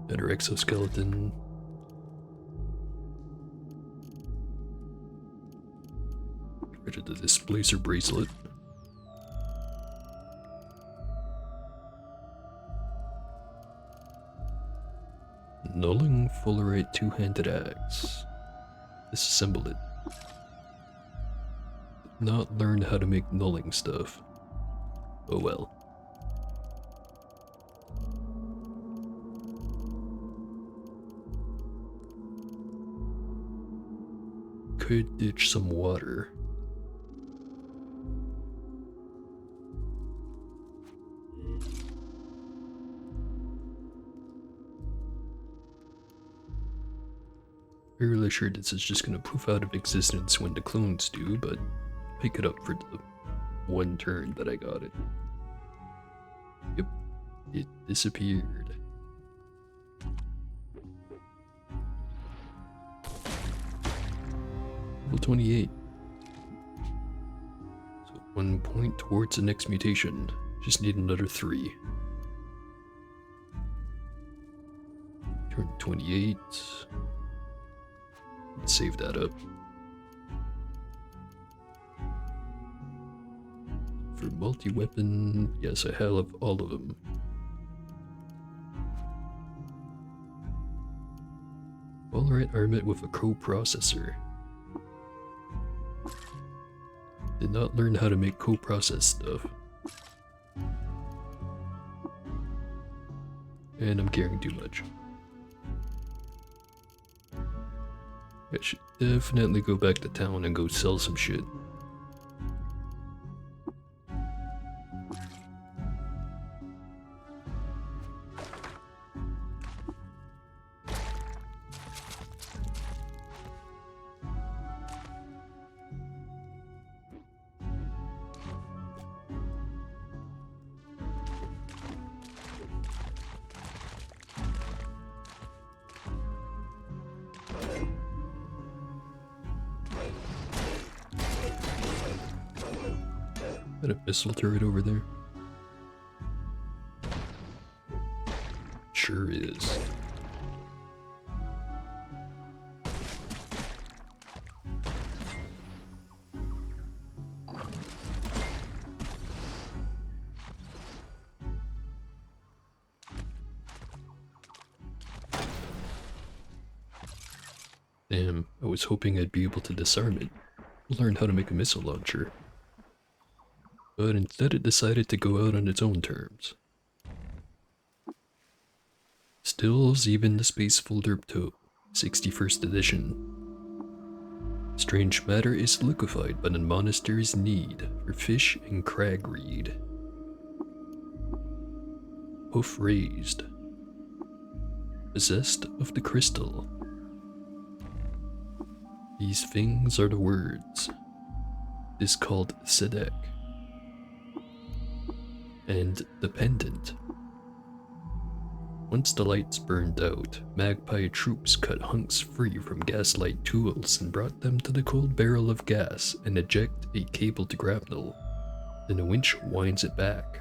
[SPEAKER 1] Better exoskeleton. Get rid of the displacer bracelet. Nulling Fullerite two-handed axe. Disassemble it. Not learn how to make nulling stuff. Oh well. Could ditch some water. Fairly sure this is just gonna poof out of existence when the clones do, but pick it up for the one turn that I got it. Yep, it disappeared. Level 28. So 1 point towards the next mutation. Just need another 3. Turn 28. Let's save that up. For multi-weapon, yes, I have all of them. Fullerite armament with a co-processor. Did not learn how to make co-process stuff. And I'm carrying too much. I should definitely go back to town and go sell some shit. Got a missile turret over there? Sure is. Damn, I was hoping I'd be able to disarm it, learn how to make a missile launcher. But instead it decided to go out on its own terms. Stills even the Space Folder 2, 61st edition. Strange matter is liquefied by the monastery's need for fish and cragreed. Hoof raised. Possessed of the crystal. These things are the words. This called Sedek. And the pendant. Once the lights burned out, magpie troops cut hunks free from gaslight tools and brought them to the cold barrel of gas and eject a cabled grapnel. Then a winch winds it back.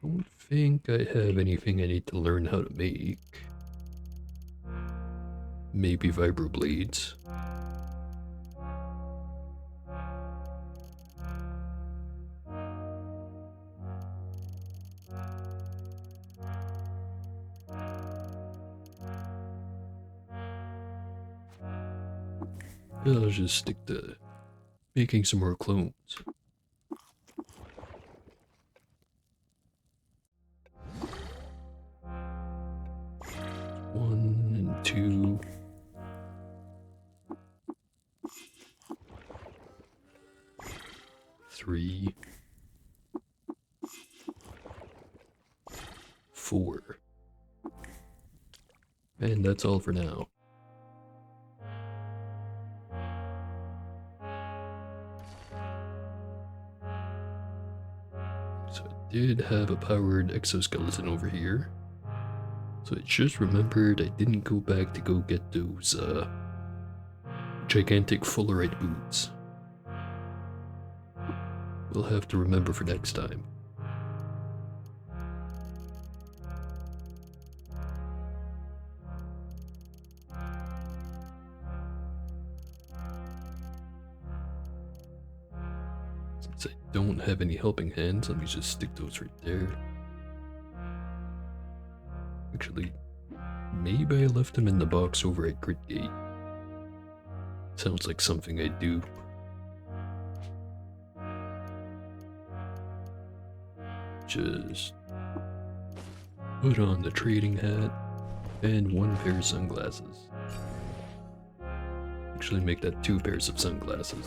[SPEAKER 1] Don't think I have anything I need to learn how to make. Maybe vibroblades. I'll just stick to making some more clones. One and two. Three. Four. And that's all for now. So I did have a powered exoskeleton over here. So I just remembered I didn't go back to go get those gigantic Fullerite boots. We'll have to remember for next time. Since I don't have any helping hands, let me just stick those right there. Actually, maybe I left them in the box over at Gridgate. Sounds like something I'd do. Just put on the trading hat and one pair of sunglasses. Actually make that 2 pairs of sunglasses.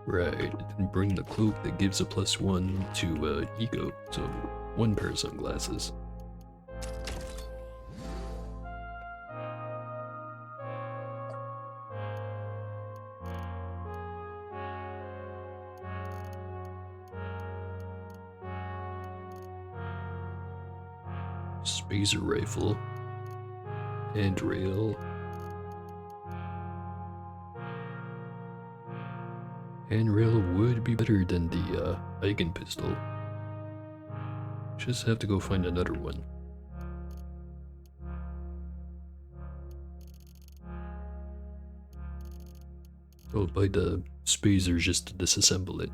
[SPEAKER 1] Right, I didn't bring the cloak that gives a +1 to ego, so 1 pair of sunglasses. Spacer rifle. Handrail. Handrail would be better than the Eigen pistol. Just have to go find another one. I'll buy the spacers just to disassemble it.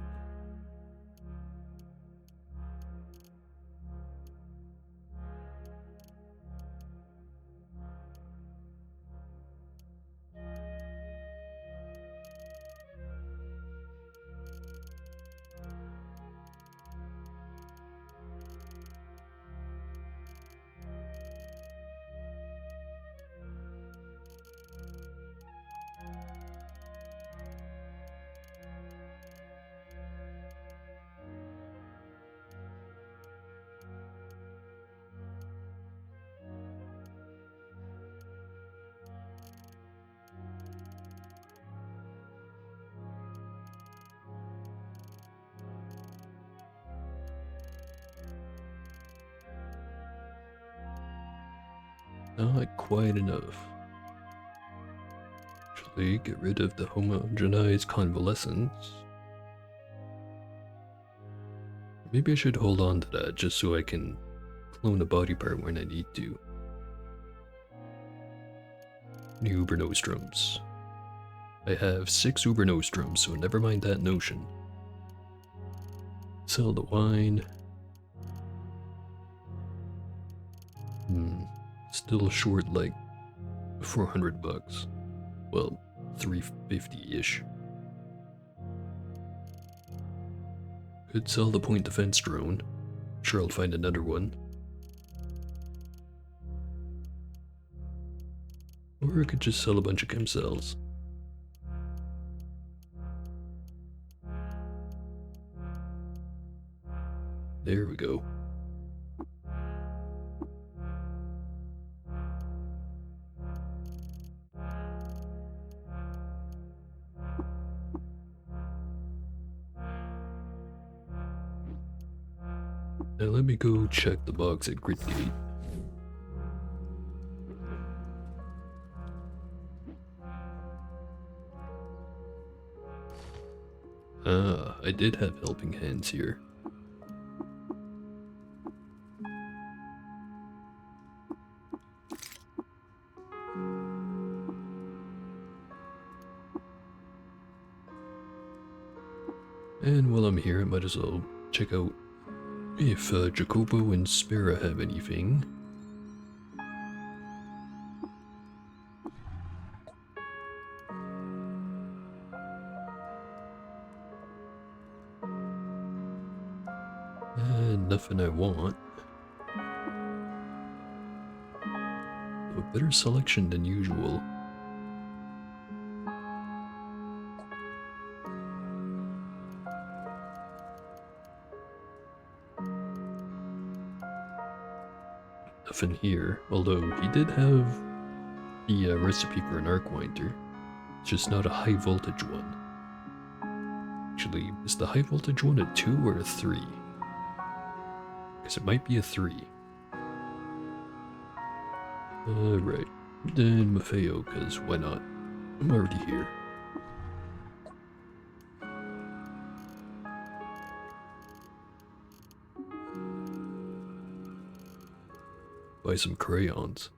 [SPEAKER 1] Not quite enough. Actually, get rid of the homogenized convalescence. Maybe I should hold on to that just so I can clone a body part when I need to. New Uber Nostrums. I have 6 Uber Nostrums, so never mind that notion. Sell the wine. Still short like 400 bucks. Well, 350-ish. Could sell the point defense drone. Sure, I'll find another one. Or I could just sell a bunch of chem cells. There we go. Now let me go check the box at Gridgate. Ah, I did have helping hands here. And while I'm here, I might as well check out if Jacopo and Spera have anything. And nothing I want. A better selection than usual. Nothing here, although he did have the recipe for an arc winder. It's just not a high voltage one. Actually, is the high voltage one a 2 or a 3? Because it might be a 3. Right. Then Maffeo, because why not? I'm already here. Buy some crayons.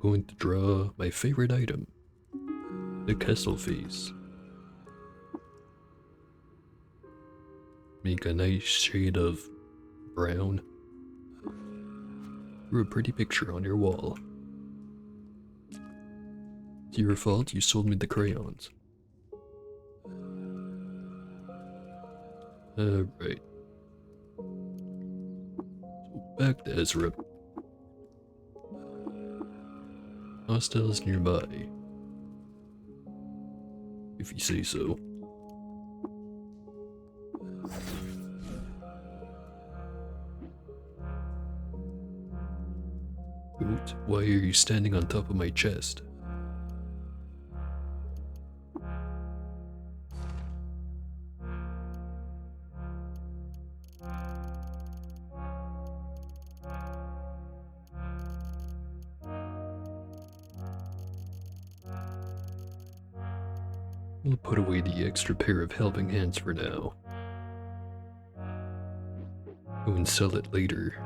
[SPEAKER 1] Going to draw my favorite item, the Kessel face. Make a nice shade of brown. Drew a pretty picture on your wall. It's your fault, you sold me the crayons. Right. So back to Ezra. Hostiles nearby. If you say so. Goat, why are you standing on top of my chest? We'll put away the extra pair of helping hands for now. and sell it later.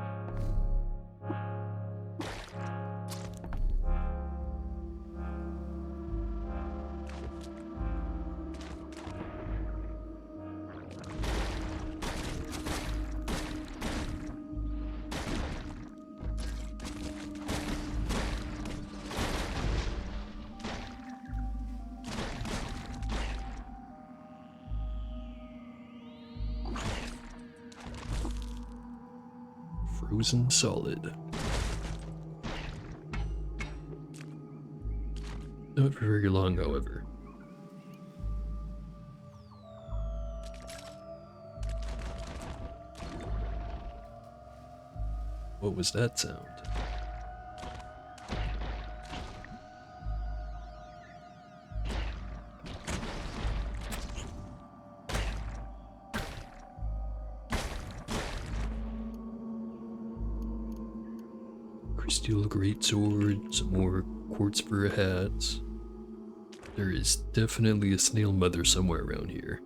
[SPEAKER 1] Frozen solid. Not for very long, however. What was that sound? Crystal greatsword, some more quartz for hats. There is definitely a snail mother somewhere around here.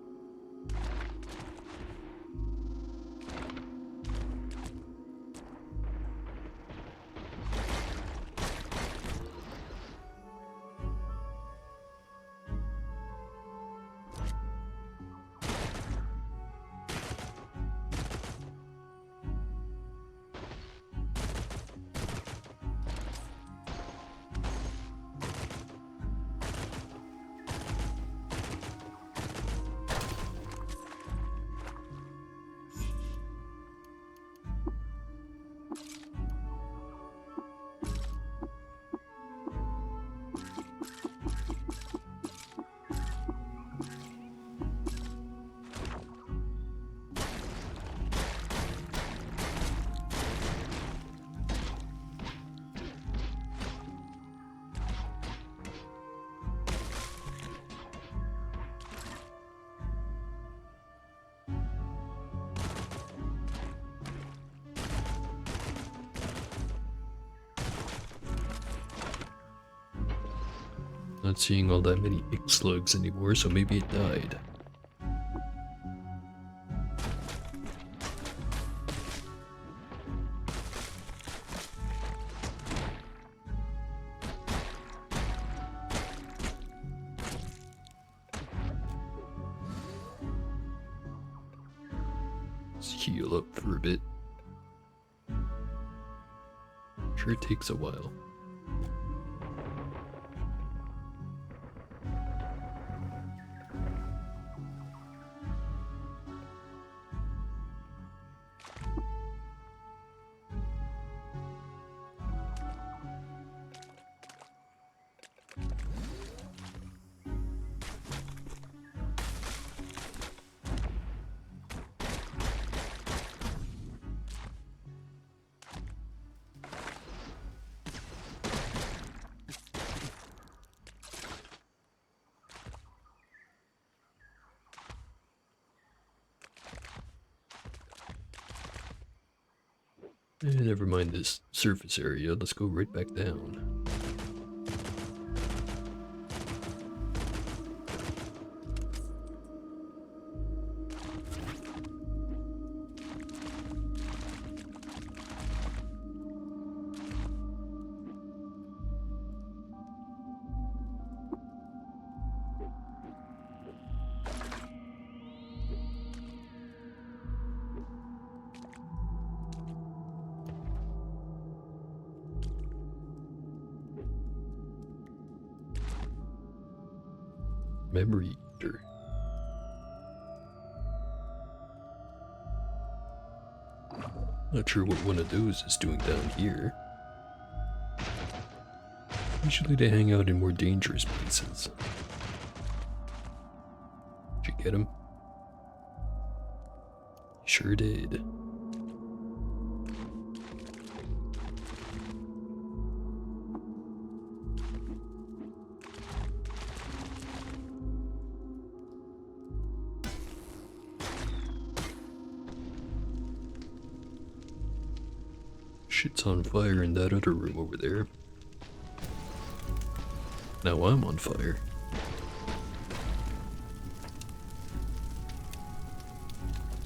[SPEAKER 1] Not seeing all that many ick slugs anymore, so maybe it died. Let's heal up for a bit. Sure, it takes a while. Never mind this surface area, let's go right back down. Memory eater. Not sure what one of those is doing down here. Usually they hang out in more dangerous places. Did you get him? Sure did. Shit's on fire in that other room over there. Now I'm on fire.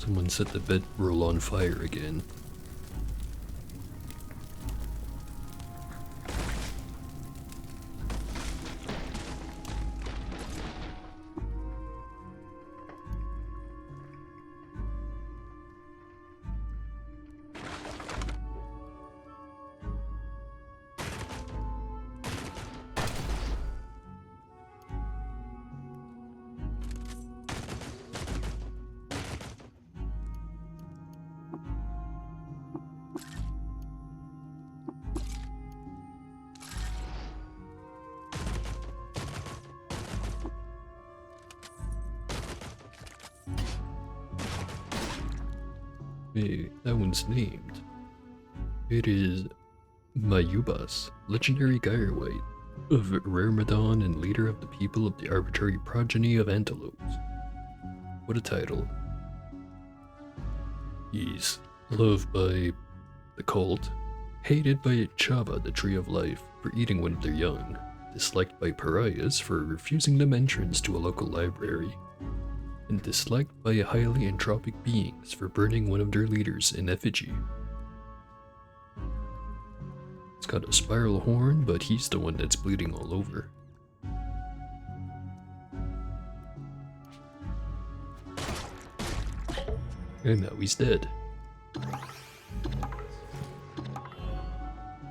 [SPEAKER 1] Someone set the bedroll on fire again. Hey, that one's named. It is Mayubas, legendary Gyrewite of Rarmadon and leader of the people of the arbitrary progeny of antelopes. What a title. He's loved by the cult, hated by Chava, the Tree of Life, for eating one of their young, disliked by pariahs for refusing them entrance to a local library, and disliked by highly entropic beings for burning one of their leaders in effigy. It's got a spiral horn, but he's the one that's bleeding all over. And now he's dead.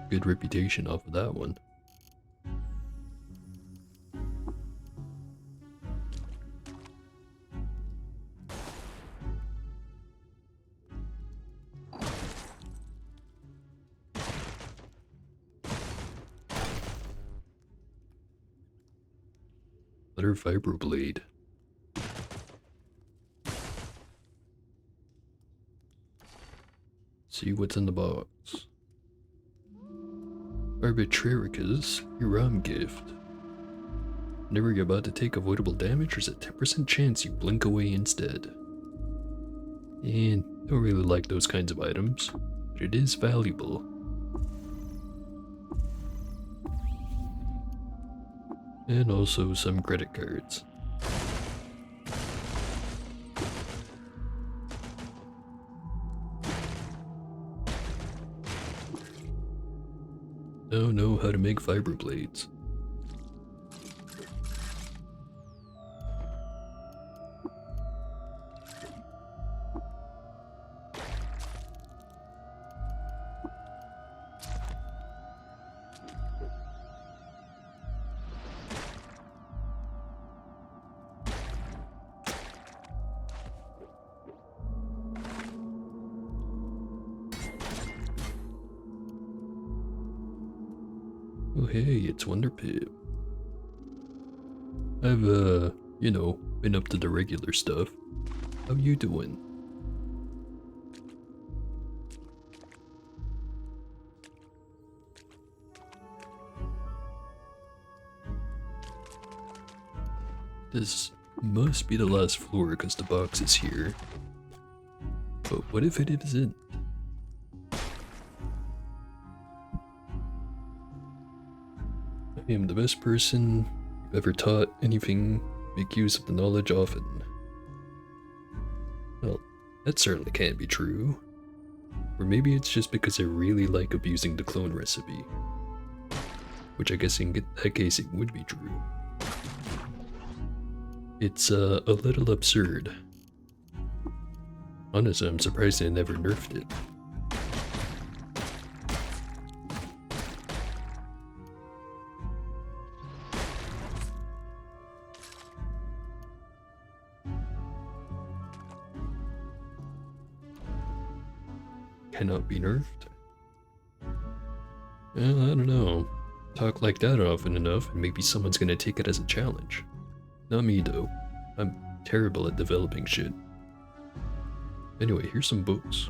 [SPEAKER 1] Good reputation off of that one. Letter vibroblade. See what's in the box. Arbitraricus Hiram gift. Whenever you're about to take avoidable damage, there's a 10% chance you blink away instead. And don't really like those kinds of items, but it is valuable. And also some credit cards. Now know how to make vibroblades. Oh hey, it's Wonder Pip. I've, you know, been up to the regular stuff. How you doing? This must be the last floor because the box is here. But what if it isn't? I am the best person you've ever taught anything. Make use of the knowledge often. Well, that certainly can't be true. Or maybe it's just because I really like abusing the clone recipe. Which I guess in that case it would be true. It's a little absurd. Honestly, I'm surprised they never nerfed it. Cannot be nerfed? Well, I don't know. Talk like that often enough and maybe someone's gonna take it as a challenge. Not me though. I'm terrible at developing shit. Anyway, here's some books.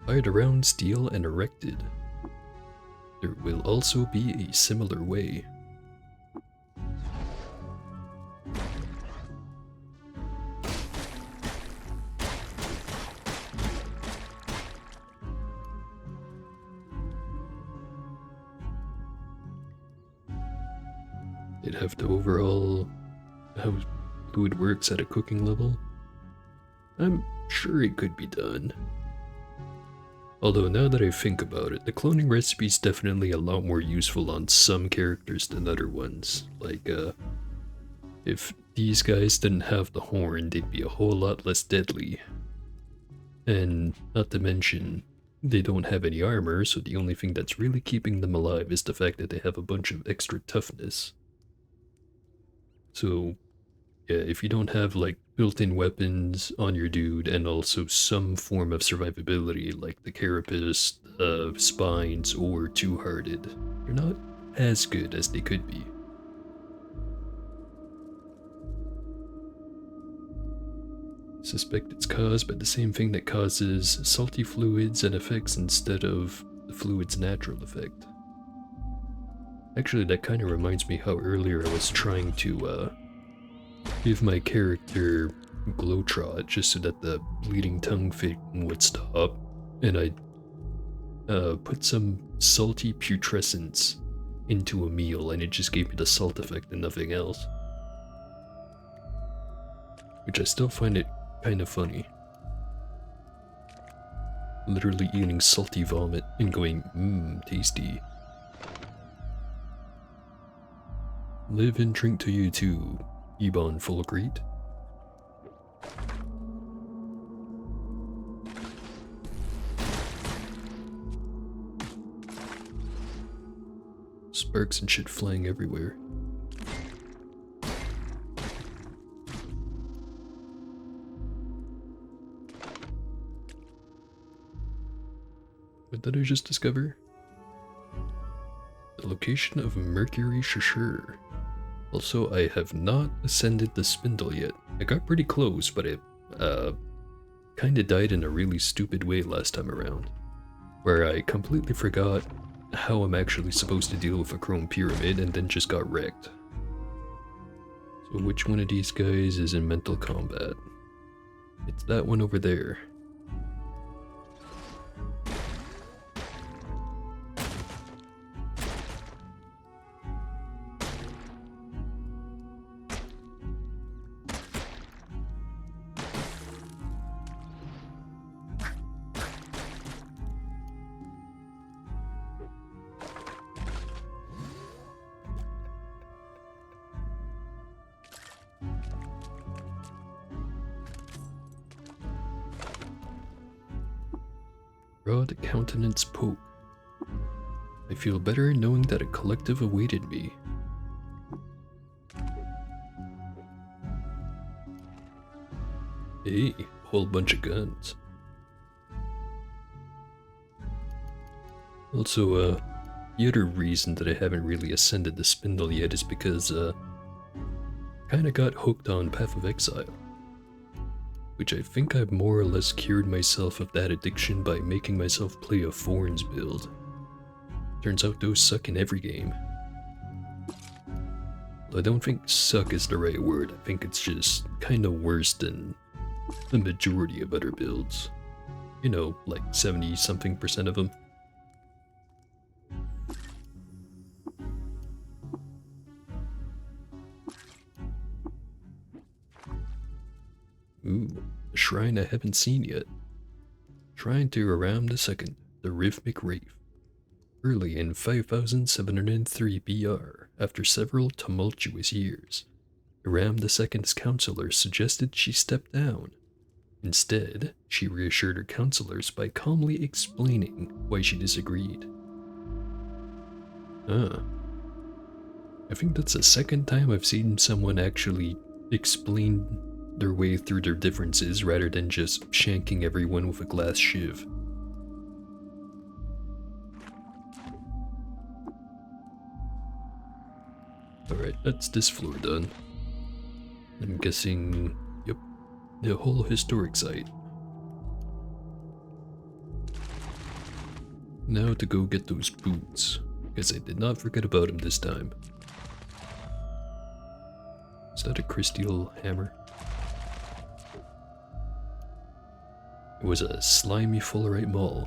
[SPEAKER 1] Fired around, steel, and erected. There will also be a similar way. They'd have to overhaul how food works at a cooking level. I'm sure it could be done. Although now that I think about it, the cloning recipe is definitely a lot more useful on some characters than other ones. Like, if these guys didn't have the horn, they'd be a whole lot less deadly. And not to mention, they don't have any armor, so the only thing that's really keeping them alive is the fact that they have a bunch of extra toughness. So, yeah, if you don't have like built-in weapons on your dude and also some form of survivability like the carapace, spines, or two-hearted, they're not as good as they could be. Suspect it's caused by the same thing that causes salty fluids and effects instead of the fluid's natural effect. Actually, that kind of reminds me how earlier I was trying to give my character Glowtrot just so that the bleeding tongue thing would stop, and I put some salty putrescence into a meal and it just gave me the salt effect and nothing else. Which I still find it kind of funny. Literally eating salty vomit and going, mmm, tasty. Live and drink to you too, Ebon Fulgreet. Sparks and shit flying everywhere. What did I just discover? The location of Mercury Shashur. Also, I have not ascended the spindle yet. I got pretty close, but it kinda died in a really stupid way last time around. Where I completely forgot how I'm actually supposed to deal with a chrome pyramid and then just got wrecked. So which one of these guys is in mental combat? It's that one over there. Broad countenance poke. I feel better knowing that a collective awaited me. Hey, a whole bunch of guns. Also, the other reason that I haven't really ascended the spindle yet is because, kinda got hooked on Path of Exile. Which I think I've more or less cured myself of that addiction by making myself play a Thorns build. Turns out those suck in every game. I don't think suck is the right word, I think it's just kinda worse than the majority of other builds. You know, like 70-something% of them. Ooh, a shrine I haven't seen yet. Shrine to Aram II, the Rhythmic Wraith. Early in 5703 BR, after several tumultuous years, Aram II's counselors suggested she step down. Instead, she reassured her counselors by calmly explaining why she disagreed. I think that's the second time I've seen someone actually explain their way through their differences rather than just shanking everyone with a glass shiv. Alright, that's this floor done. I'm guessing, yep, the whole historic site. Now to go get those boots, because I did not forget about them this time. Is that a crystal hammer? It was a slimy fullerite maul.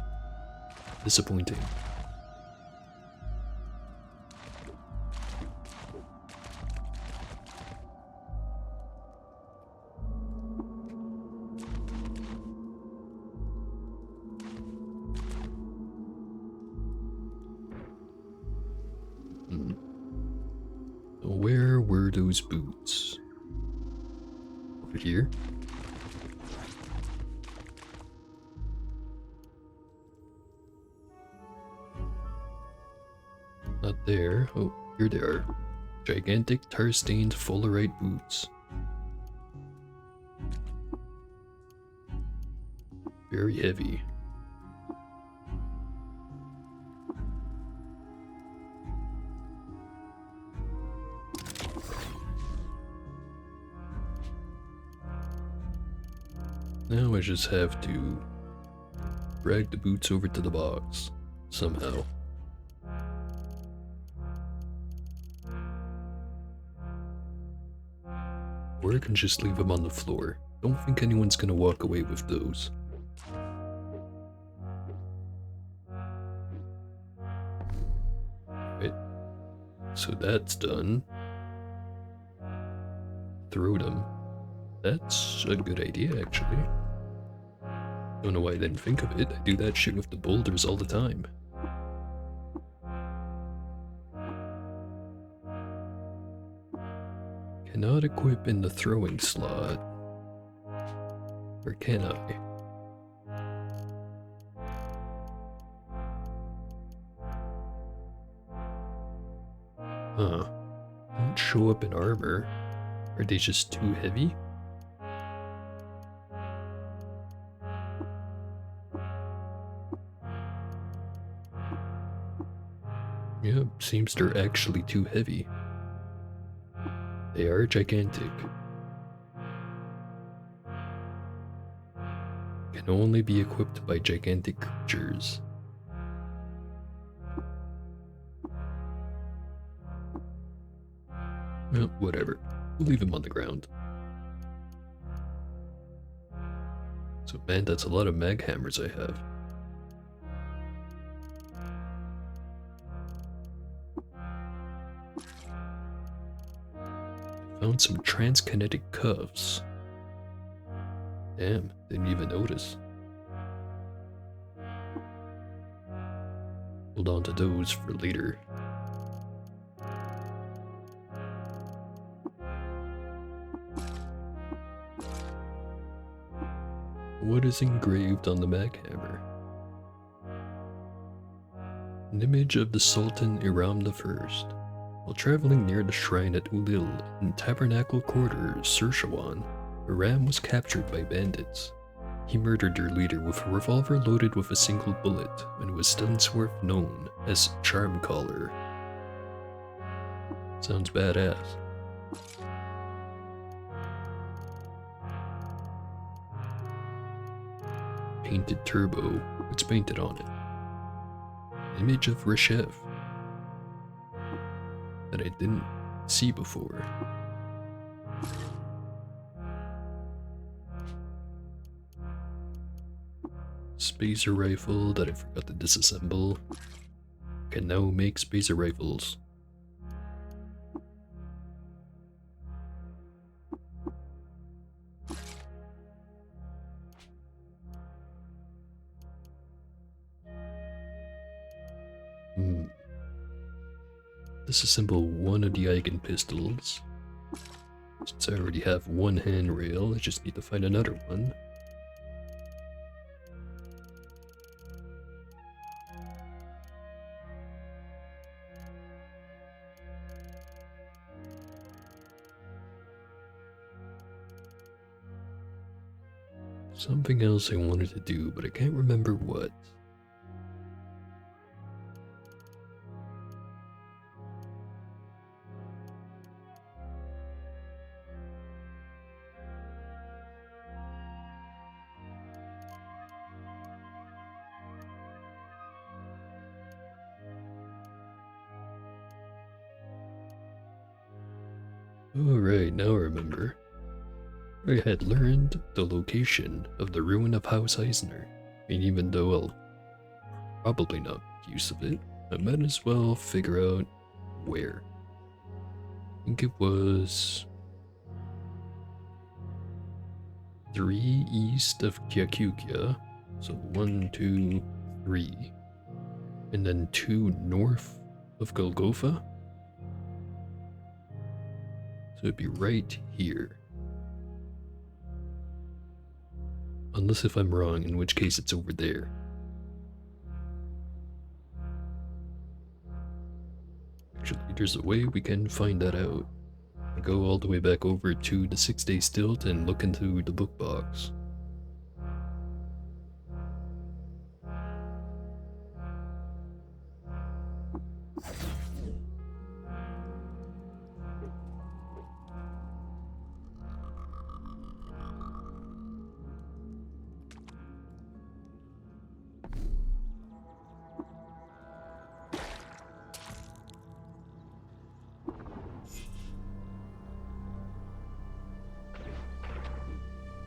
[SPEAKER 1] Disappointing. those boots? Over here? Not there. Oh, here they are. Gigantic tar-stained fullerite boots. Very heavy. Now I just have to drag the boots over to the box somehow. Or I can just leave them on the floor. Don't think anyone's gonna walk away with those. Right. So that's done. Throw them. That's a good idea, actually. Don't know why I didn't think of it. I do that shit with the boulders all the time. Cannot equip in the throwing slot. Or can I? Huh. Don't show up in armor. Are they just too heavy? Yeah, seems they're actually too heavy. They are gigantic. Can only be equipped by gigantic creatures. Well, whatever. We'll leave them on the ground. So man, that's a lot of mag hammers I have. Found some transkinetic cuffs. Damn, didn't even notice. Hold on to those for later. What is engraved on the mag hammer? An image of the Sultan Iram I. While traveling near the shrine at Ulil in Tabernacle Quarter, Sirchawan, Iram was captured by bandits. He murdered their leader with a revolver loaded with a single bullet and was thenceforth known as Charm Caller. Sounds badass. Painted turbo. What's painted on it? Image of Reshev. That I didn't see before. Spacer rifle that I forgot to disassemble. Can now make spacer rifles. Disassemble one of the Eigen pistols. Since I already have one handrail, I just need to find another one. Something else I wanted to do, but I can't remember what. Alright, now I remember. I had learned the location of the ruin of House Eisner, and even though I'll probably not make use of it, I might as well figure out where. I think it was 3 east of Kyakukia, so 1, 2, 3, and then 2 north of Golgotha. it'd be right here. Unless if I'm wrong, in which case it's over there. Actually, there's a way we can find that out. Go all the way back over to the 6-day stilt and look into the book box.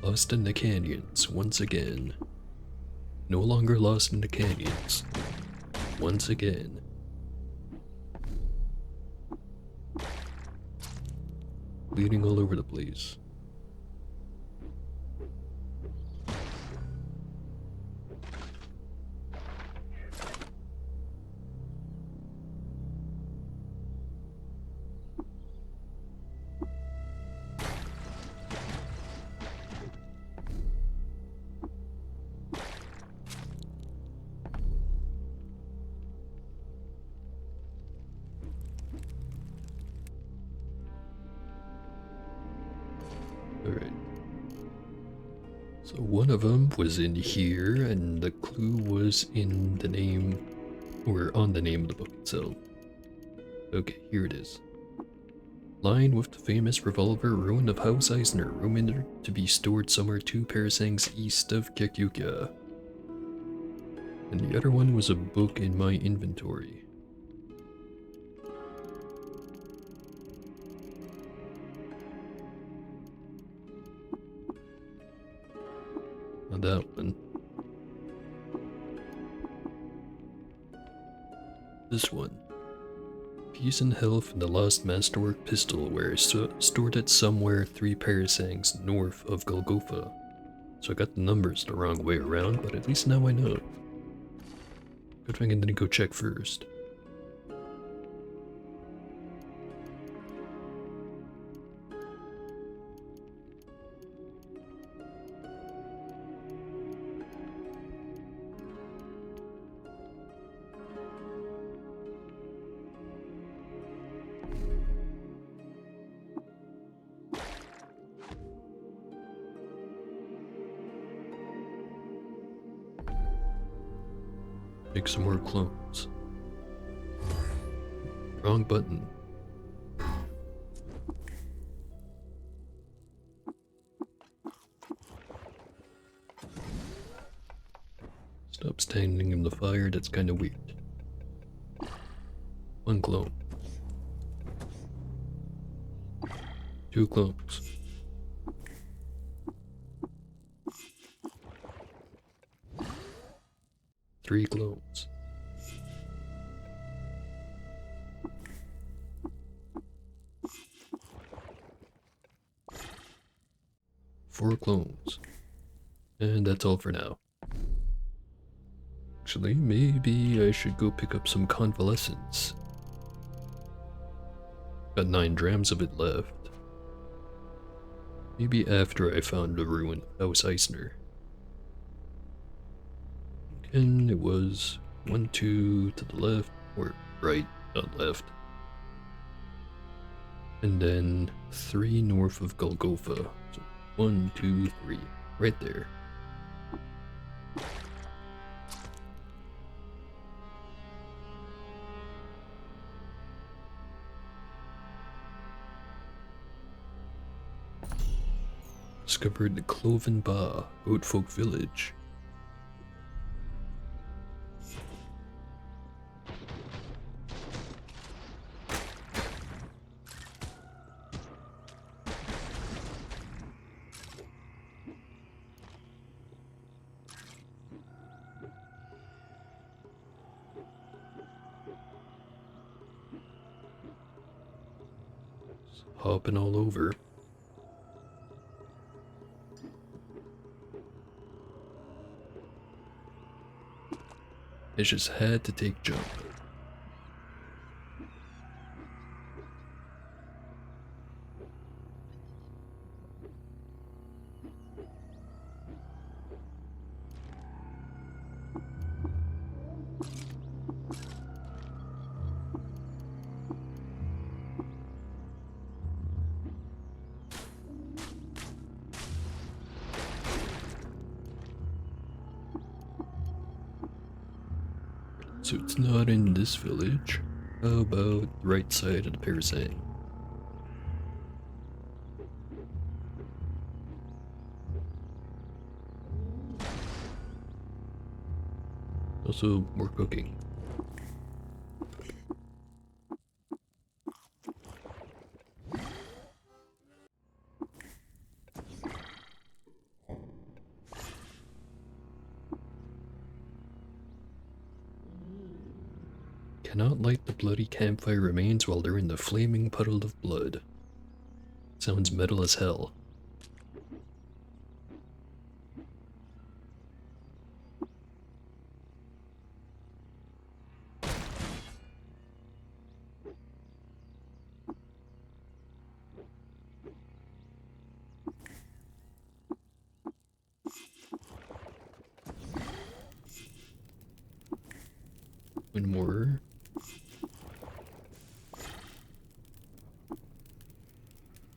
[SPEAKER 1] Lost in the canyons once again. No longer lost in the canyons. Once again. Bleeding all over the place. Alright. So one of them was in here, and the clue was in the name, or on the name of the book itself. Okay, here it is. Lying with the famous revolver ruin of House Eisner, rumored to be stored somewhere 2 parasangs east of Kekuka. And the other one was a book in my inventory. Not that one. This one. Peace and Health and the Lost Masterwork Pistol were stored at somewhere 3 parasangs north of Golgotha. So I got the numbers the wrong way around, but at least now I know. Good thing I didn't go check first. Make some more clones. Wrong button. Stop standing in the fire, that's kinda weird. 1 clone. 2 clones. 3 clones. 4 clones. And that's all for now. Actually, maybe I should go pick up some convalescence. Got 9 drams of it left. Maybe after I found the ruin of House Eisner. And it was 1, 2 to the left, or right, not left. And then 3 north of Golgotha. So 1, 2, 3, right there. Discovered the Cloven Ba, Goatfolk Village. Hopping all over. I just had to take jump. So it's not in this village. How about the right side of the parasite? Also, more cooking. Cannot light the bloody campfire remains while they're in the flaming puddle of blood. Sounds metal as hell. One more.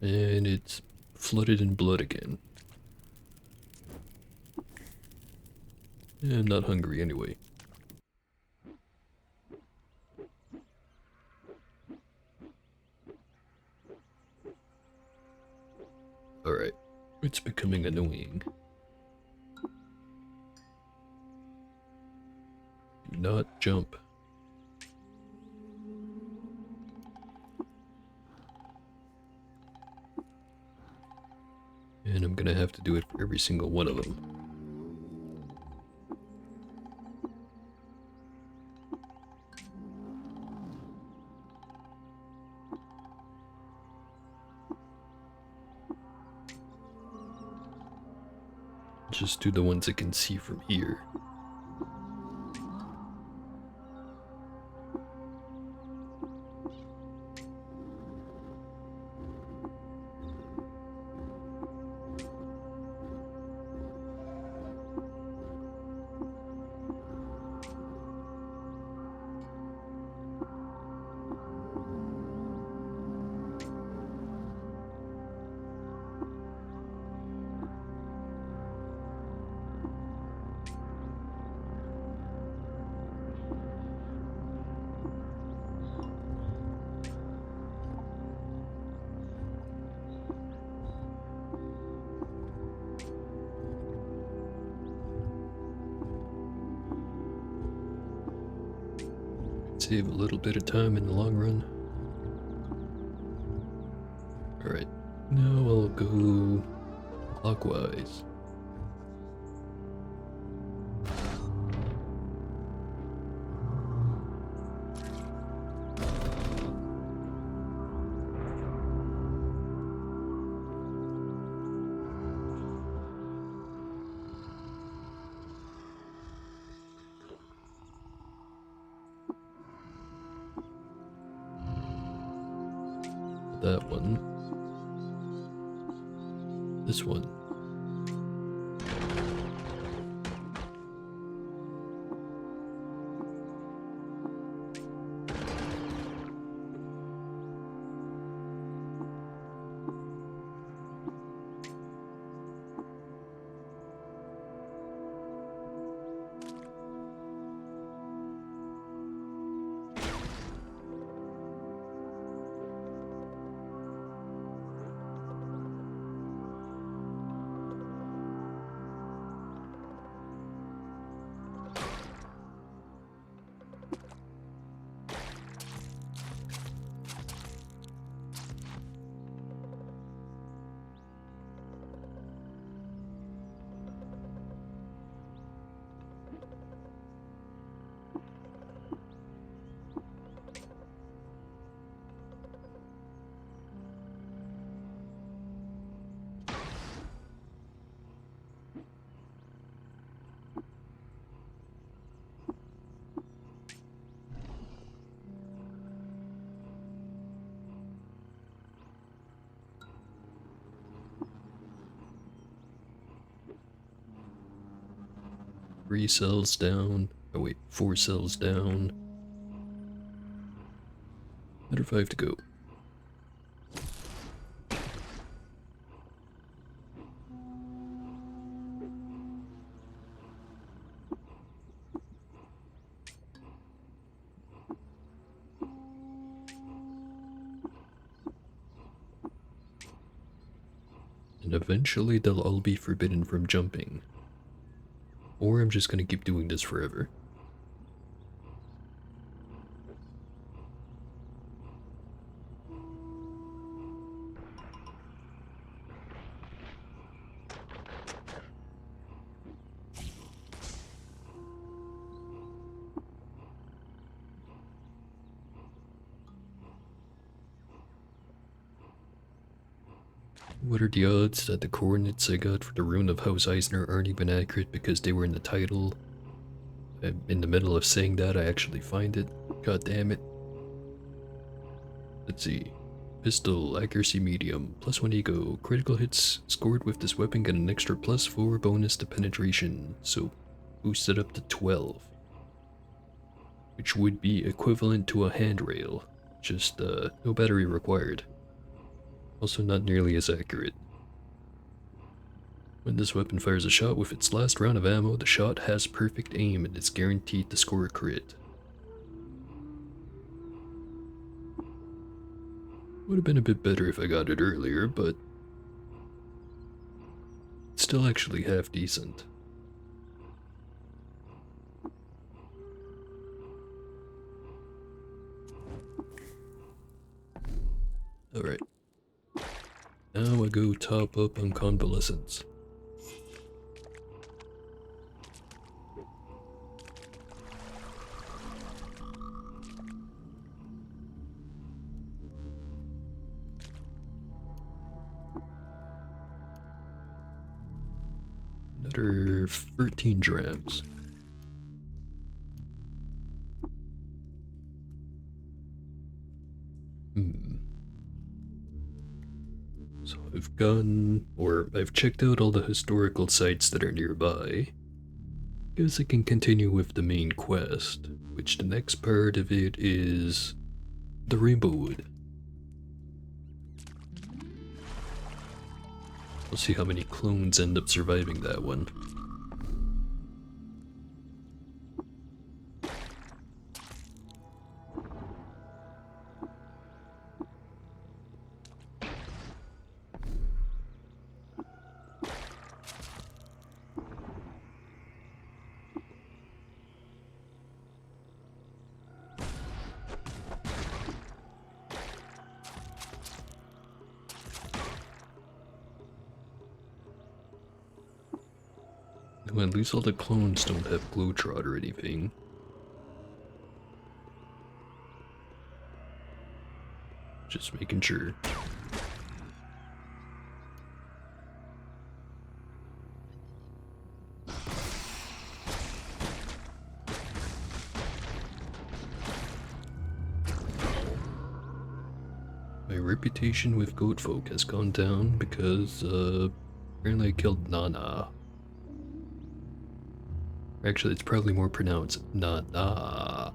[SPEAKER 1] And it's flooded in blood again. I'm not hungry anyway. Alright, it's becoming annoying. Do not jump. And I'm gonna have to do it for every single one of them. Just do the ones I can see from here. Save a little bit of time in the long run. Alright, now I'll go clockwise. That one. This one. Three cells down. Oh wait, 4 cells down. Another 5 to go. and eventually they'll all be forbidden from jumping. Or I'm just gonna keep doing this forever. What are the odds that the coordinates I got for the rune of House Eisner aren't even accurate because they were in the title? I'm in the middle of saying that, I actually find it. God damn it. Let's see. Pistol, accuracy medium, +1 ego. Critical hits scored with this weapon get an extra +4 bonus to penetration, so boosted up to 12. Which would be equivalent to a handrail, just no battery required. Also not nearly as accurate. When this weapon fires a shot with its last round of ammo, the shot has perfect aim and is guaranteed to score a crit. Would have been a bit better if I got it earlier, but it's still actually half decent. Alright. Now I go top up on convalescence. Another 13 drams. So I've checked out all the historical sites that are nearby. Guess I can continue with the main quest, which the next part of it is the Rainbow Wood. We'll see how many clones end up surviving that one. Well, at least all the clones don't have Glowtrot or anything. Just making sure. My reputation with goat folk has gone down because, apparently I killed Nana. Actually, it's probably more pronounced Nana.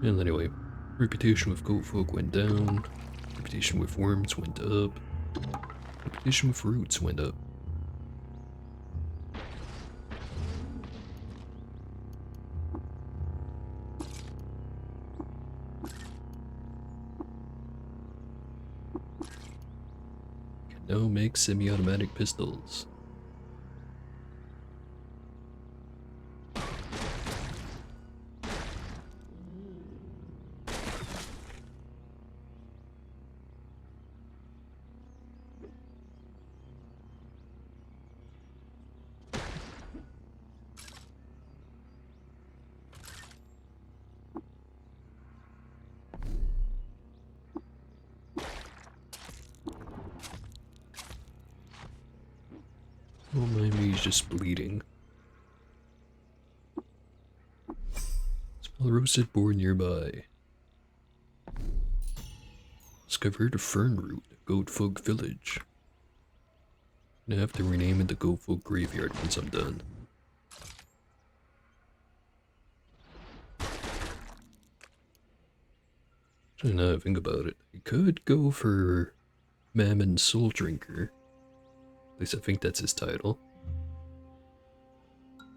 [SPEAKER 1] And anyway, reputation with goat folk went down. Reputation with worms went up. Reputation with roots went up. Can now make semi-automatic pistols. Oh, my me's just bleeding. Smell roasted boar nearby. Discovered a fern root, Goat Folk Village. Gonna have to rename it the Goat Folk Graveyard once I'm done. So now I think about it, I could go for Mammon Soul Drinker. At least I think that's his title.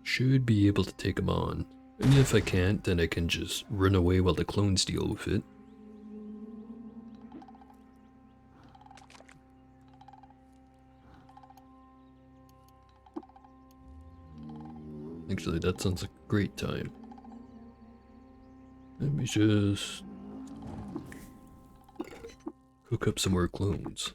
[SPEAKER 1] Should be able to take him on. And if I can't, then I can just run away while the clones deal with it. Actually, that sounds like a great time. Let me just cook up some more clones.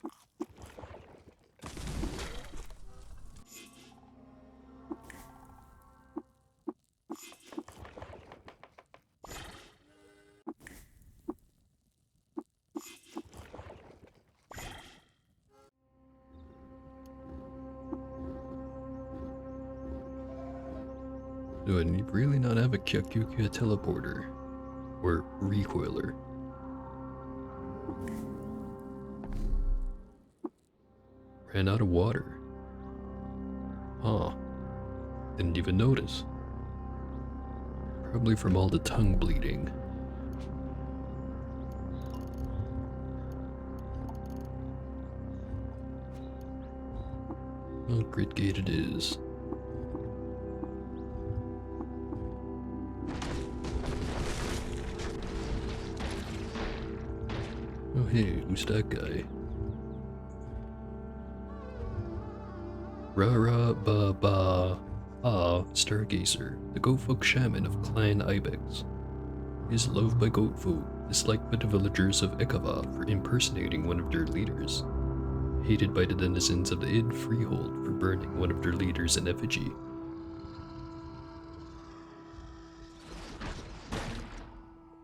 [SPEAKER 1] Do I really not have a Kyakuya teleporter? Or recoiler? Ran out of water. Huh. Didn't even notice. Probably from all the tongue bleeding. Well, grid gate it is. Oh hey, who's that guy? Rara ba ba Stargazer, the goat folk shaman of Clan Ibex. He is loved by goat folk, disliked by the villagers of Ekava for impersonating one of their leaders. Hated by the denizens of the Id Freehold for burning one of their leaders in effigy.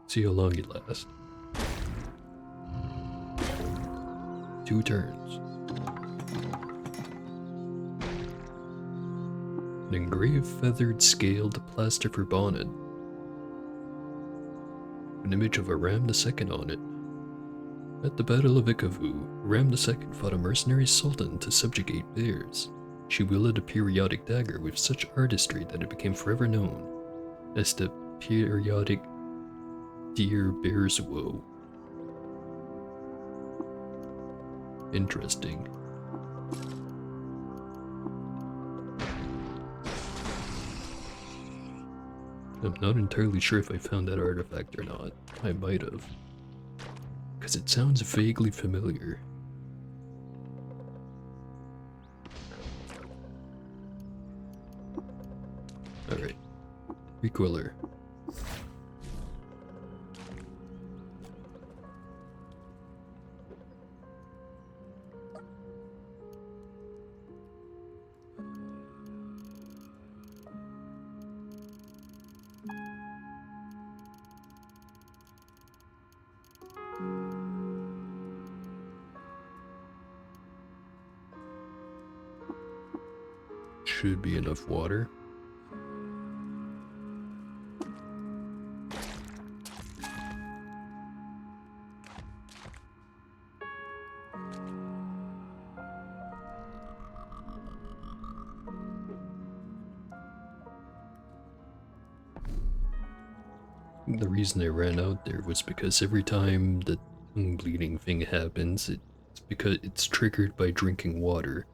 [SPEAKER 1] See how long it lasts. 2 turns. An engraved feathered scaled plastifer bonnet. An image of a Ram II on it. At the Battle of Ikavu, Ram II fought a mercenary sultan to subjugate bears. She wielded a periodic dagger with such artistry that it became forever known as the periodic Deer Bear's Woe. Interesting. I'm not entirely sure if I found that artifact or not. I might have. Because it sounds vaguely familiar. Alright. Recoiler. Should be enough water. The reason I ran out there was because every time the tongue bleeding thing happens, it's because it's triggered by drinking water.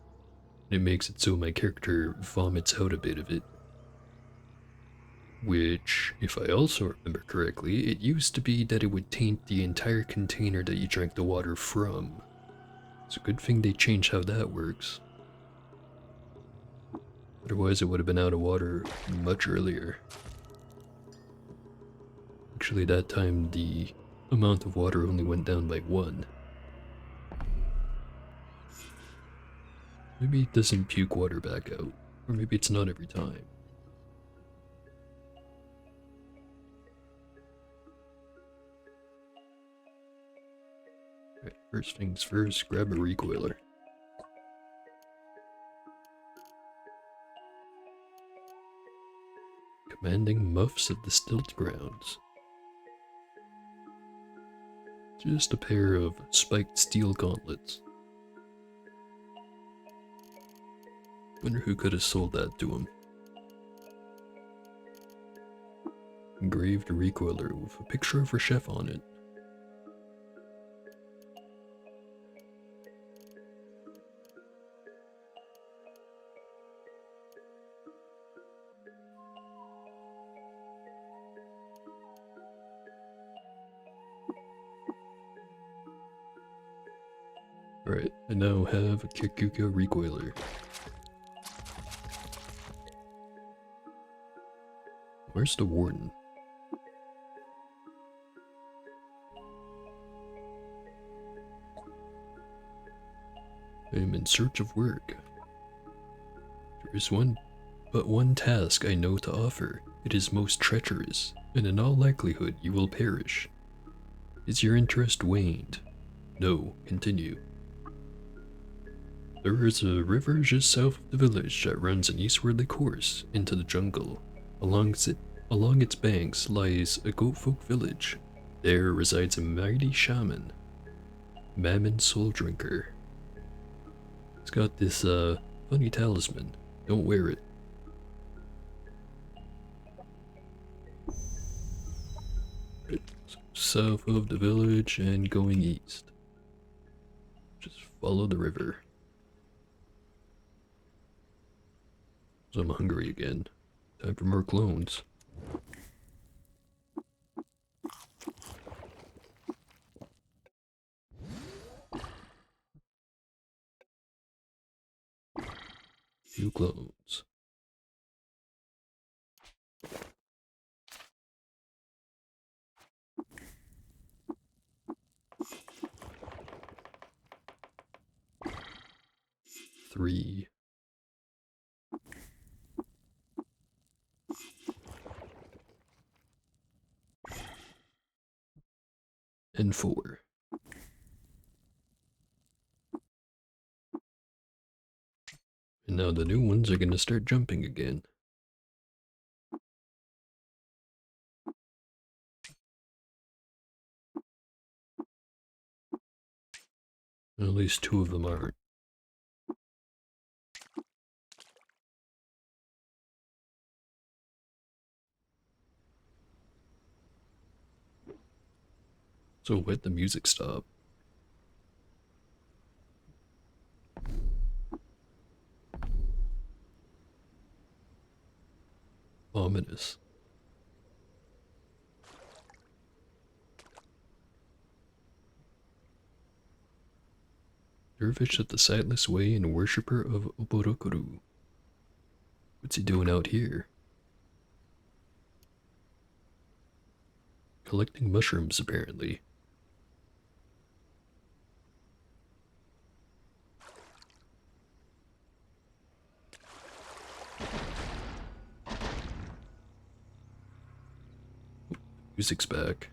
[SPEAKER 1] It makes it so my character vomits out a bit of it. Which, if I also remember correctly, it used to be that it would taint the entire container that you drank the water from. It's a good thing they changed how that works. Otherwise it would have been out of water much earlier. Actually, that time the amount of water only went down by 1. Maybe it doesn't puke water back out, or maybe it's not every time. Alright, first things first, grab a recoiler. Commanding muffs at the stilt grounds. Just a pair of spiked steel gauntlets. Wonder who could have sold that to him. Engraved recoiler with a picture of her chef on it. Alright, I now have a Kikuka recoiler. Where's the warden? I am in search of work. There is but one task I know to offer. It is most treacherous, and in all likelihood you will perish. Is your interest waned? No, continue. There is a river just south of the village that runs an eastwardly course into the jungle. Along its banks lies a goat folk village. There resides a mighty shaman, Mammon Soul Drinker. It's got this funny talisman. Don't wear it. South of the village and going east. Just follow the river. So I'm hungry again. Time for more clones. Few clones. Three. And 4. And now the new ones are gonna start jumping again. At least 2 of them aren't. So why'd the music stop? Ominous. Dervish of the Sightless Way and worshipper of Oborokuru. What's he doing out here? Collecting mushrooms, apparently. Music's back.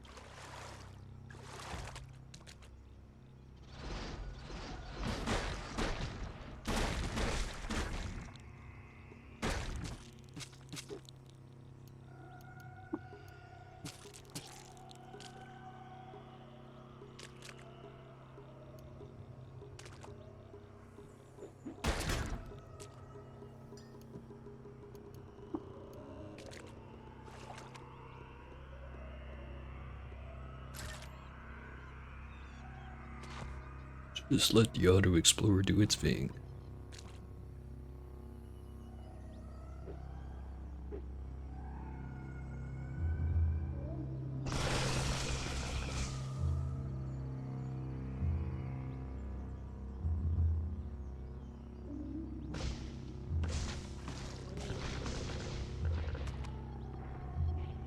[SPEAKER 1] Just let the auto explorer do its thing.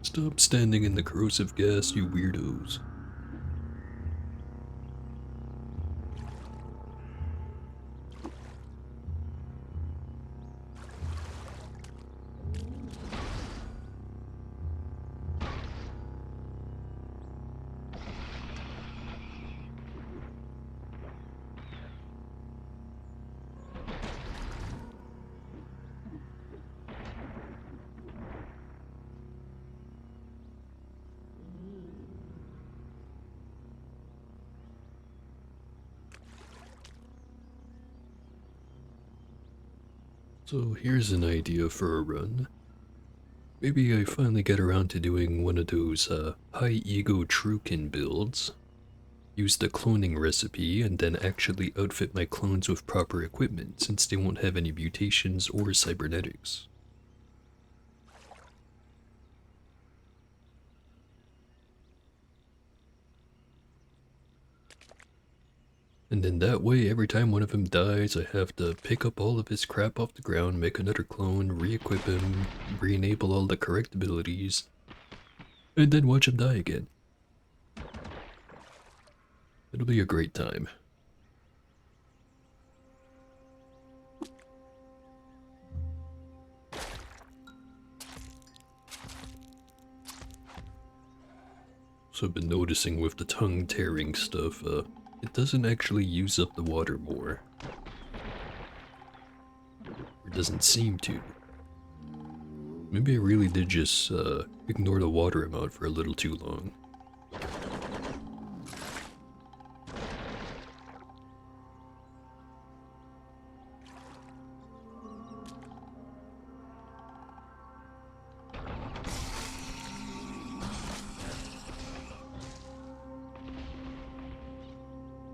[SPEAKER 1] Stop standing in the corrosive gas, you weirdos. So here's an idea for a run. Maybe I finally get around to doing one of those high ego Trukin builds. Use the cloning recipe and then actually outfit my clones with proper equipment since they won't have any mutations or cybernetics. And then that way, every time one of them dies, I have to pick up all of his crap off the ground, make another clone, re-equip him, re-enable all the correct abilities, and then watch him die again. It'll be a great time. So I've been noticing with the tongue tearing stuff, it doesn't actually use up the water more. It doesn't seem to. Maybe I really did just ignore the water amount for a little too long.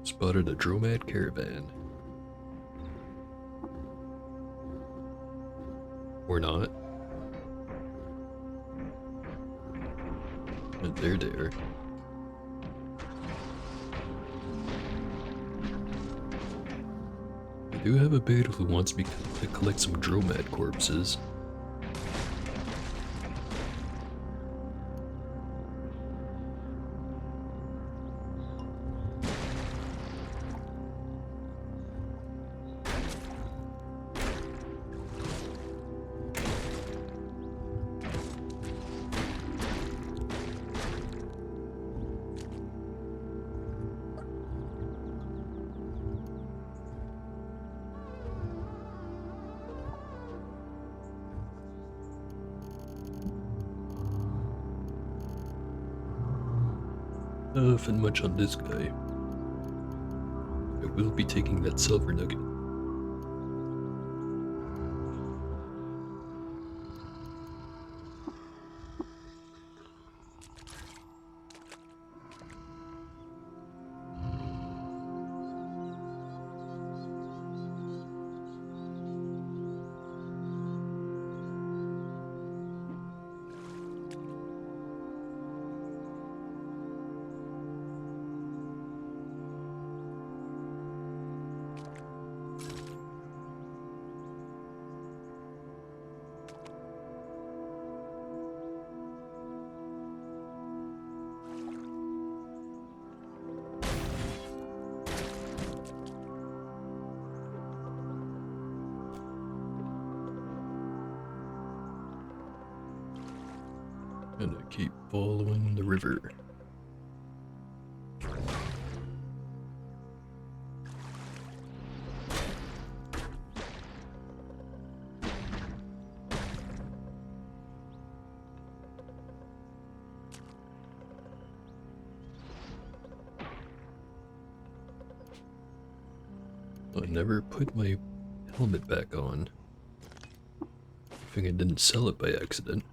[SPEAKER 1] Spotted a Dromad caravan. Or not. But they're there. I do have a beta who wants me to collect some Dromad corpses. Nothing much on this guy. I will be taking that silver nugget. And I keep following the river. I never put my helmet back on. I think I didn't sell it by accident.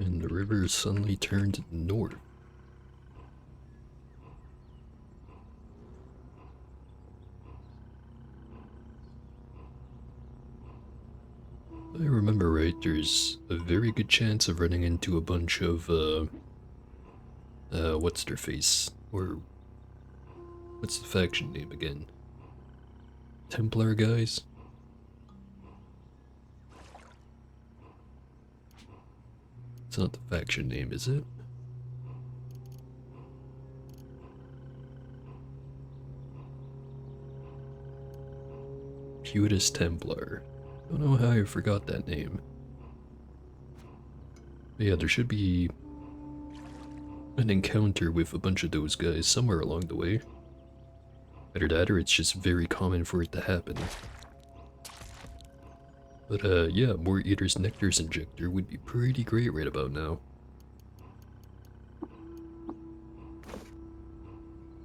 [SPEAKER 1] And the river suddenly turned north. If I remember right, there's a very good chance of running into a bunch of, what's their face? Or, what's the faction name again? Templar guys? It's not the faction name, is it? Putus Templar. Don't know how I forgot that name. But yeah, there should be an encounter with a bunch of those guys somewhere along the way. Either that or it's just very common for it to happen. But yeah, more Eater's Nectar's Injector would be pretty great right about now.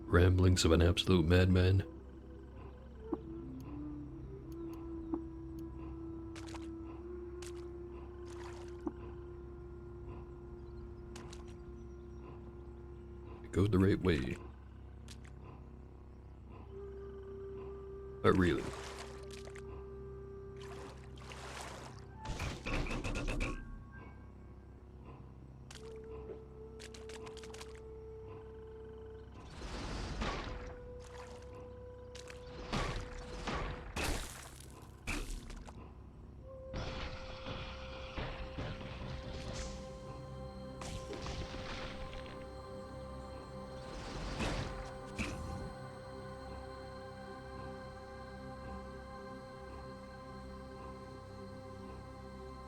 [SPEAKER 1] Ramblings of an absolute madman. Go the right way. Not really.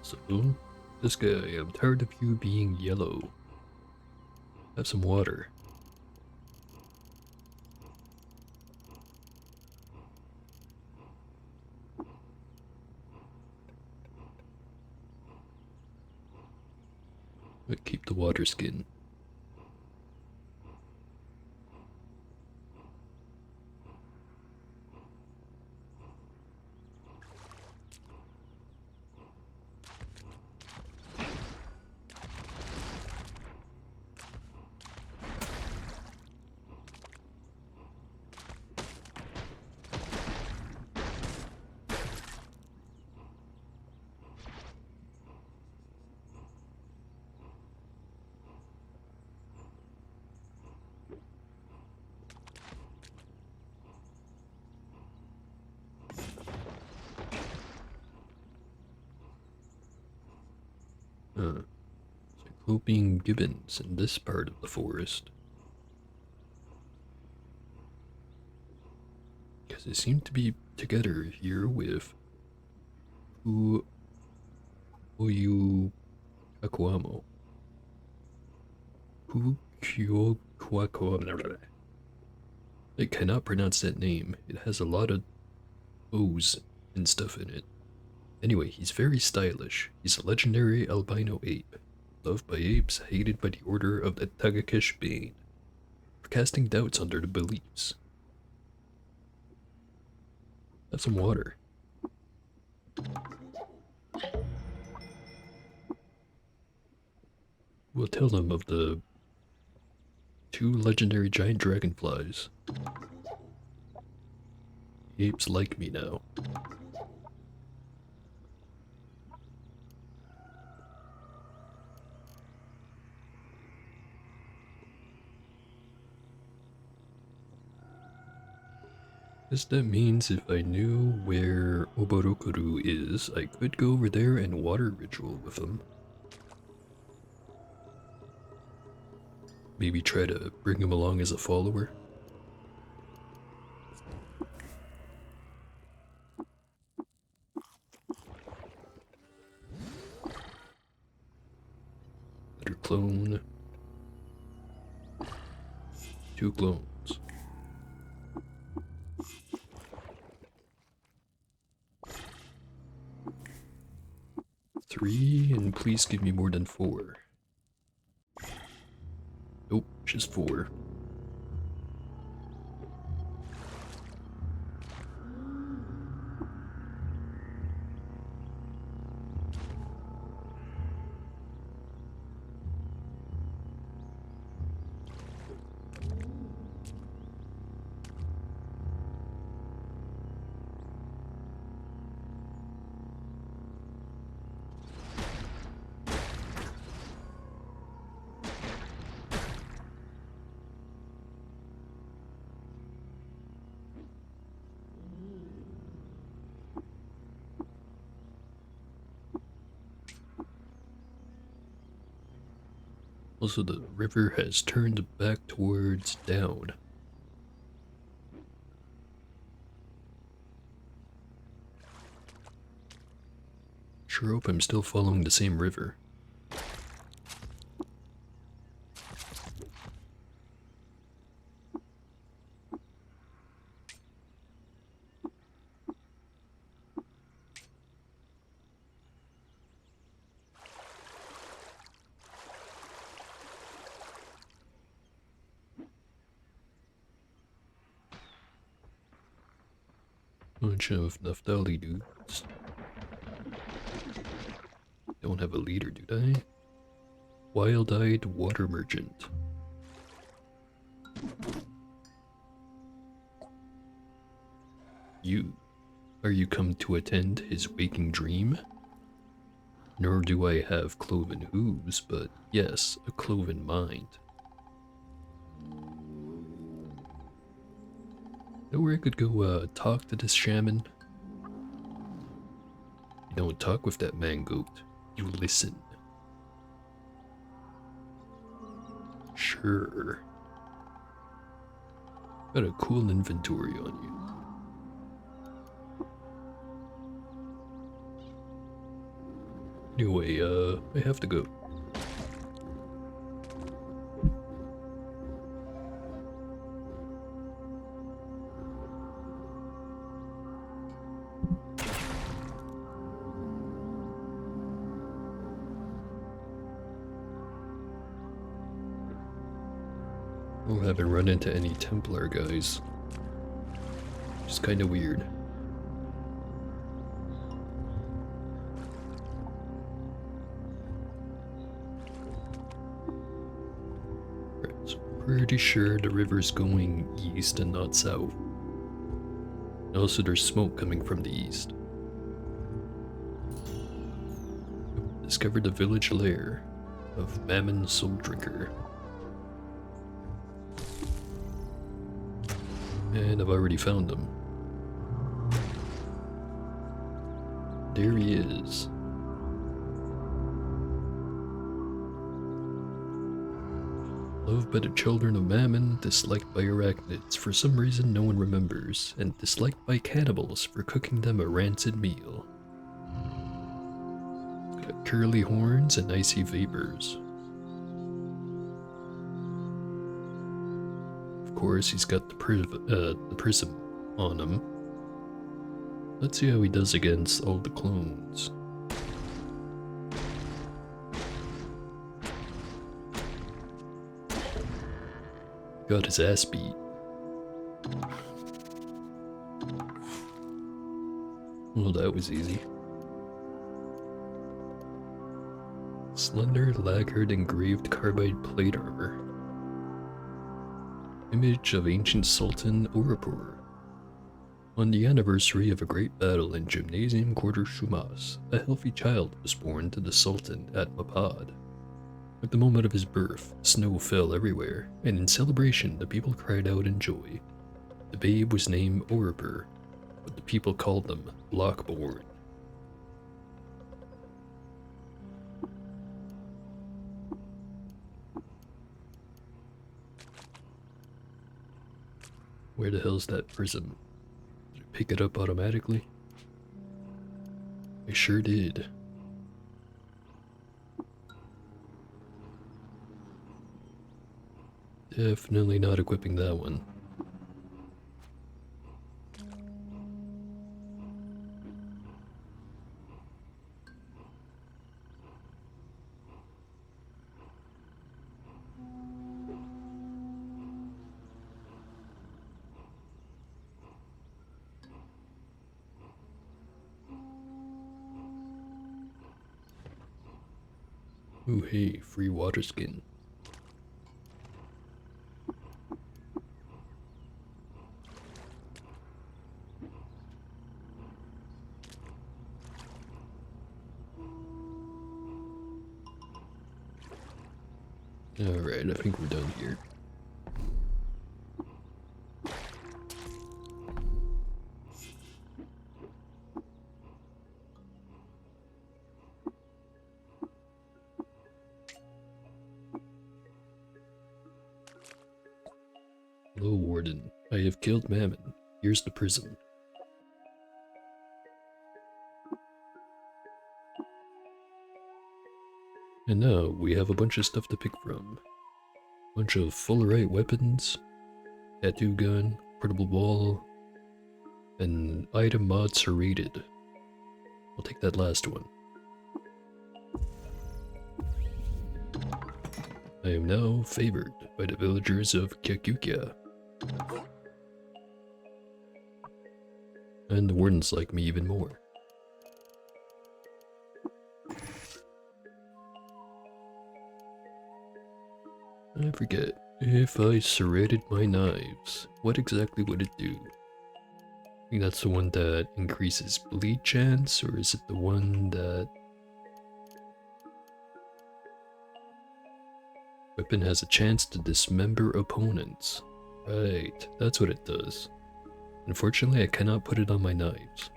[SPEAKER 1] So, this guy, I'm tired of you being yellow. Have some water. But keep the water skin. Cyclopean gibbons in this part of the forest. Because they seem to be together here with Oyu Kakuamo. I cannot pronounce that name. It has a lot of O's and stuff in it. Anyway, he's very stylish. He's a legendary albino ape. Loved by apes, hated by the Order of the Tagakesh Bane. For casting doubts under the beliefs. Have some water. We'll tell them of the 2 legendary giant dragonflies. The apes like me now. Guess that means if I knew where Oborokuru is, I could go over there and water ritual with him. Maybe try to bring him along as a follower. Better clone. 2 clones. 3, and please give me more than 4. Nope, just 4. Also, the river has turned back towards down. Sure hope I'm still following the same river. Bunch of Naftali dudes. Don't have a leader, do I? Wild-eyed water merchant. Are you come to attend his waking dream? Nor do I have cloven hooves, but yes, a cloven mind. Know where I could go talk to this shaman? You don't talk with that man goat, you listen. Sure. Got a cool inventory on you. Anyway, I have to go. Well, haven't run into any Templar guys. Just kinda weird. Right, so pretty sure the river's going east and not south. And also there's smoke coming from the east. Discovered the village lair of Mammon Soul Drinker. And I've already found him. There he is. Loved by the children of Mammon, disliked by arachnids for some reason no one remembers, and disliked by cannibals for cooking them a rancid meal. Got curly horns and icy vapors. Of course, he's got the prism on him. Let's see how he does against all the clones. Got his ass beat. Well, that was easy. Slender, lacquered, engraved carbide plate armor. Image of ancient Sultan Urupur. On the anniversary of a great battle in Gymnasium Quarter Shumas, a healthy child was born to the Sultan at Mapad. At the moment of his birth, snow fell everywhere, and in celebration the people cried out in joy. The babe was named Urupur, but the people called them Lockborn. Where the hell's that prism? Did it pick it up automatically? I sure did. Definitely not equipping that one. Ooh, hey, free water skin. Alright, I think we're done here. Hello, Warden. I have killed Mammon. Here's the prism. And now we have a bunch of stuff to pick from. Bunch of full-right weapons, tattoo gun, portable ball, and item mods are rated. I'll take that last one. I am now favored by the villagers of Kyakukia. And the wardens like me even more. I forget. If I serrated my knives, what exactly would it do? I think that's the one that increases bleed chance, or is it the one that... Weapon has a chance to dismember opponents. Right, that's what it does. Unfortunately, I cannot put it on my knives.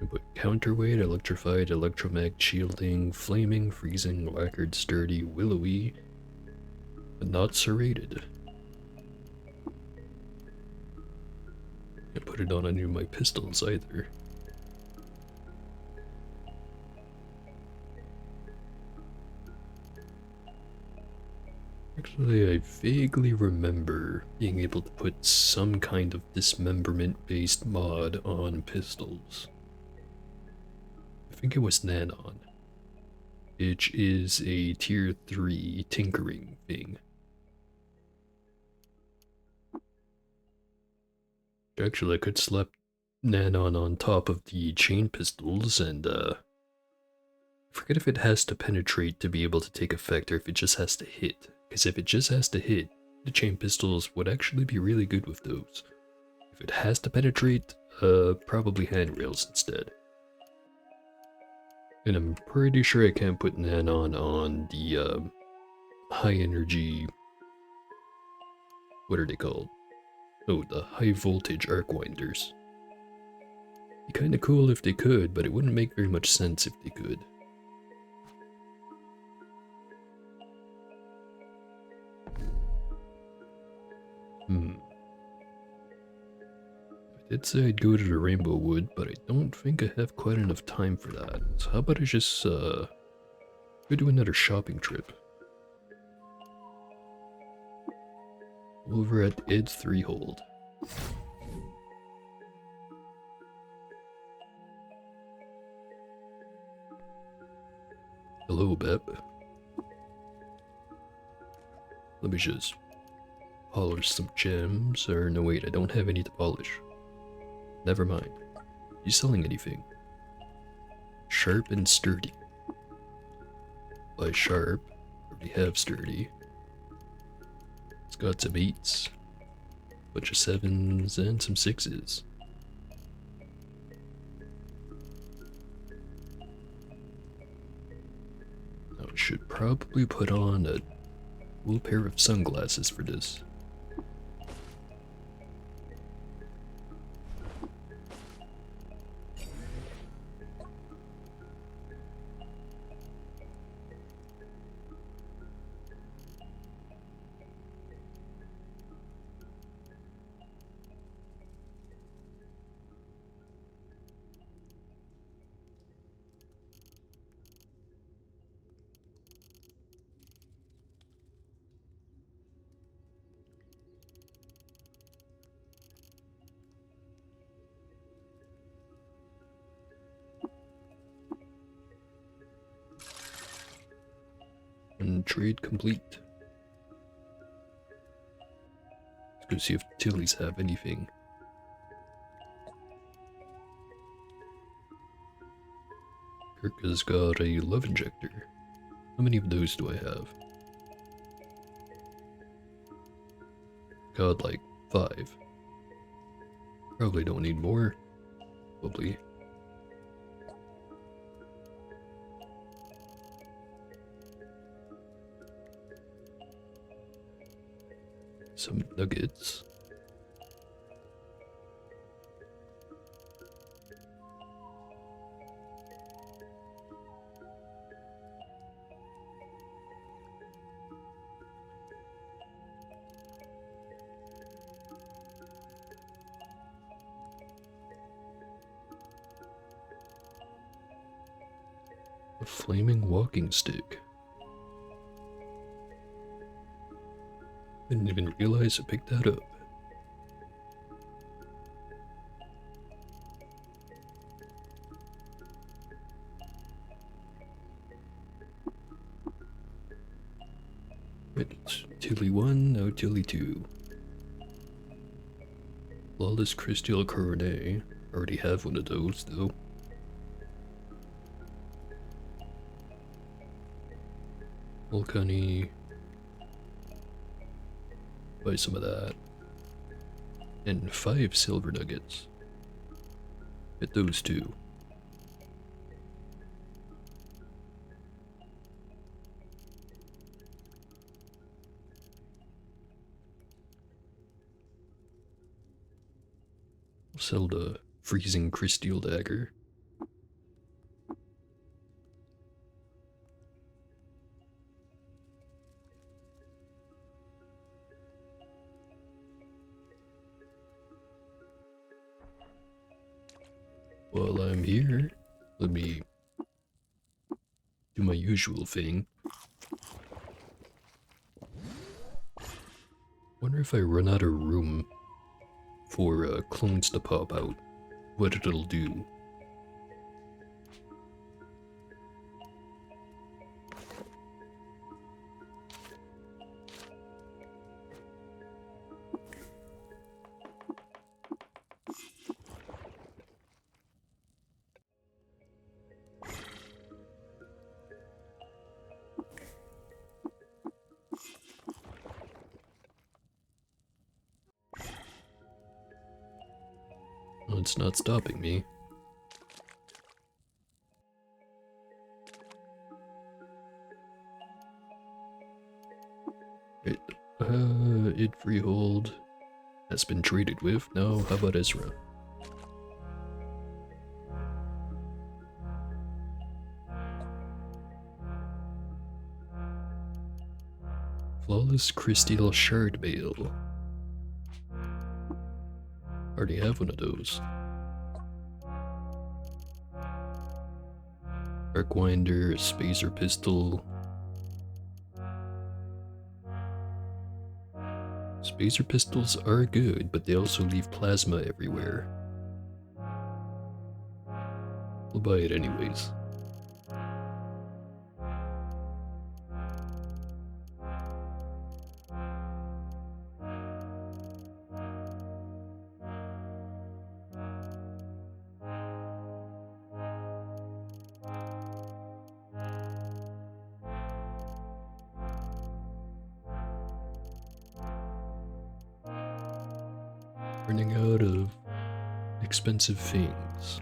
[SPEAKER 1] I put counterweight, electrified, electromag, shielding, flaming, freezing, lacquered, sturdy, willowy, but not serrated. Can't put it on any of my pistols either. Actually, I vaguely remember being able to put some kind of dismemberment-based mod on pistols. I think it was Nanon, which is a tier 3 tinkering thing. Actually, I could slap Nanon on top of the chain pistols and, I forget if it has to penetrate to be able to take effect or if it just has to hit. Because if it just has to hit, the chain pistols would actually be really good with those. If it has to penetrate, probably handrails instead. And I'm pretty sure I can't put Nanon on the, high energy... What are they called? Oh, the high voltage arc winders. Be kinda cool if they could, but it wouldn't make very much sense if they could. I did say I'd go to the Rainbow Wood, but I don't think I have quite enough time for that. So how about I just, go do another shopping trip. Over at Ed's Threehold. Hello, Bep. Let me just polish some gems, or no wait, I don't have any to polish. Never mind. You selling anything? Sharp and sturdy. By sharp, already have sturdy. It's got some 8s, bunch of 7s, and some 6s. Now I should probably put on a cool pair of sunglasses for this. And trade complete. Let's go see if the Tillies have anything. Kirka's got a love injector. How many of those do I have? Got like 5. Probably don't need more. Probably. Some nuggets. A flaming walking stick. Didn't even realize I picked that up. It's Tilly 1, now Tilly 2. Flawless Crystal Coronet. Already have one of those, though. Volcani. Buy some of that. And 5 silver nuggets. Get those too. Sell the freezing crystal dagger. While I'm here, let me do my usual thing. Wonder if I run out of room for clones to pop out, what it'll do. Well, it's not stopping me. Right. Id Freehold has been traded with. Now, how about Ezra? Flawless Crystal Shard Bale. Already have one of those. Arcwinder, Spacer Pistol. Spacer pistols are good, but they also leave plasma everywhere. We'll buy it anyways. Running out of expensive things.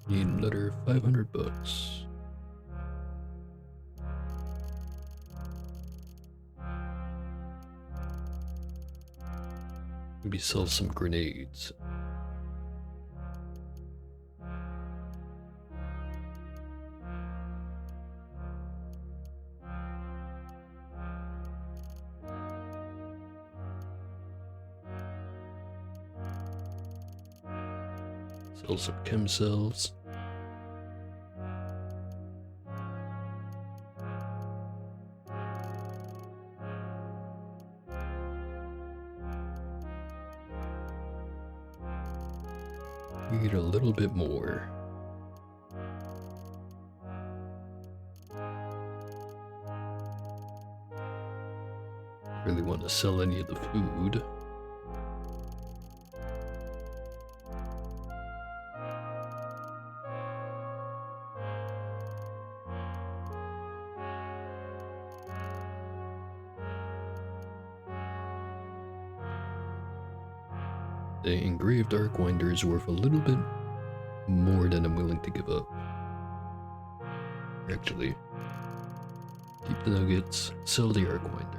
[SPEAKER 1] Need another 500 bucks. Maybe sell some grenades. Sell some chem cells. We need a little bit more. Really want to sell any of the food. The engraved Arcwinder is worth a little bit more than I'm willing to give up. Actually, keep the nuggets, sell the Arcwinder.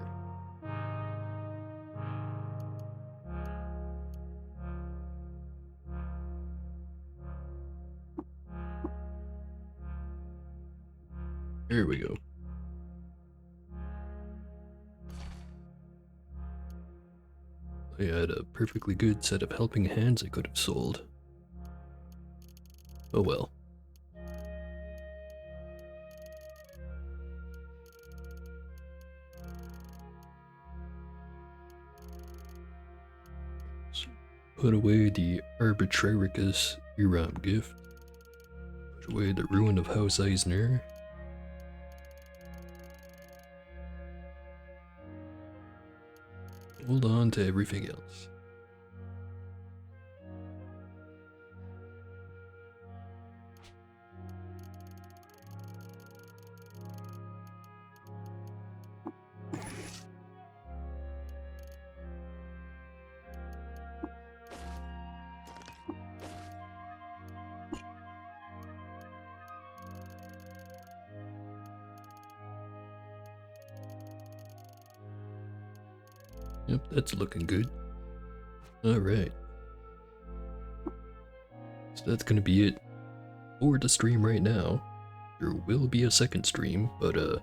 [SPEAKER 1] There we go. I had a perfectly good set of helping hands I could have sold. Oh well. Put away the Arbitraricus Iram gift. Put away the ruin of House Eisner. Hold on to everything else. Yep, that's looking good. Alright. So that's gonna be it for the stream right now. There will be a second stream, but I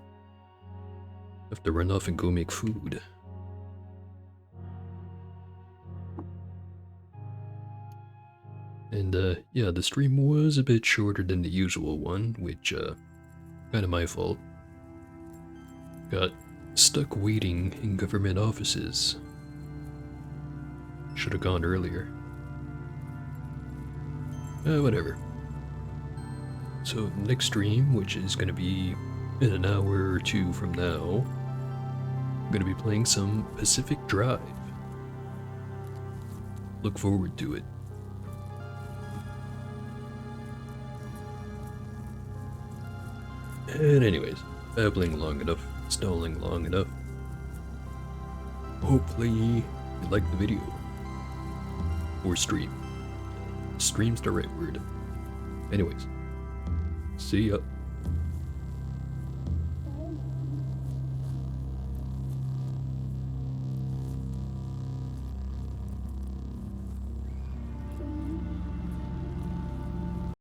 [SPEAKER 1] have to run off and go make food. And yeah, the stream was a bit shorter than the usual one, which kinda my fault. Got stuck waiting in government offices. Should have gone earlier. Whatever. So next stream, which is gonna be in an hour or two from now, I'm gonna be playing some Pacific Drive. Look forward to it. And anyways, babbling long enough, stalling long enough. Hopefully you liked the video. Or stream. Stream's the right word. Anyways, see ya.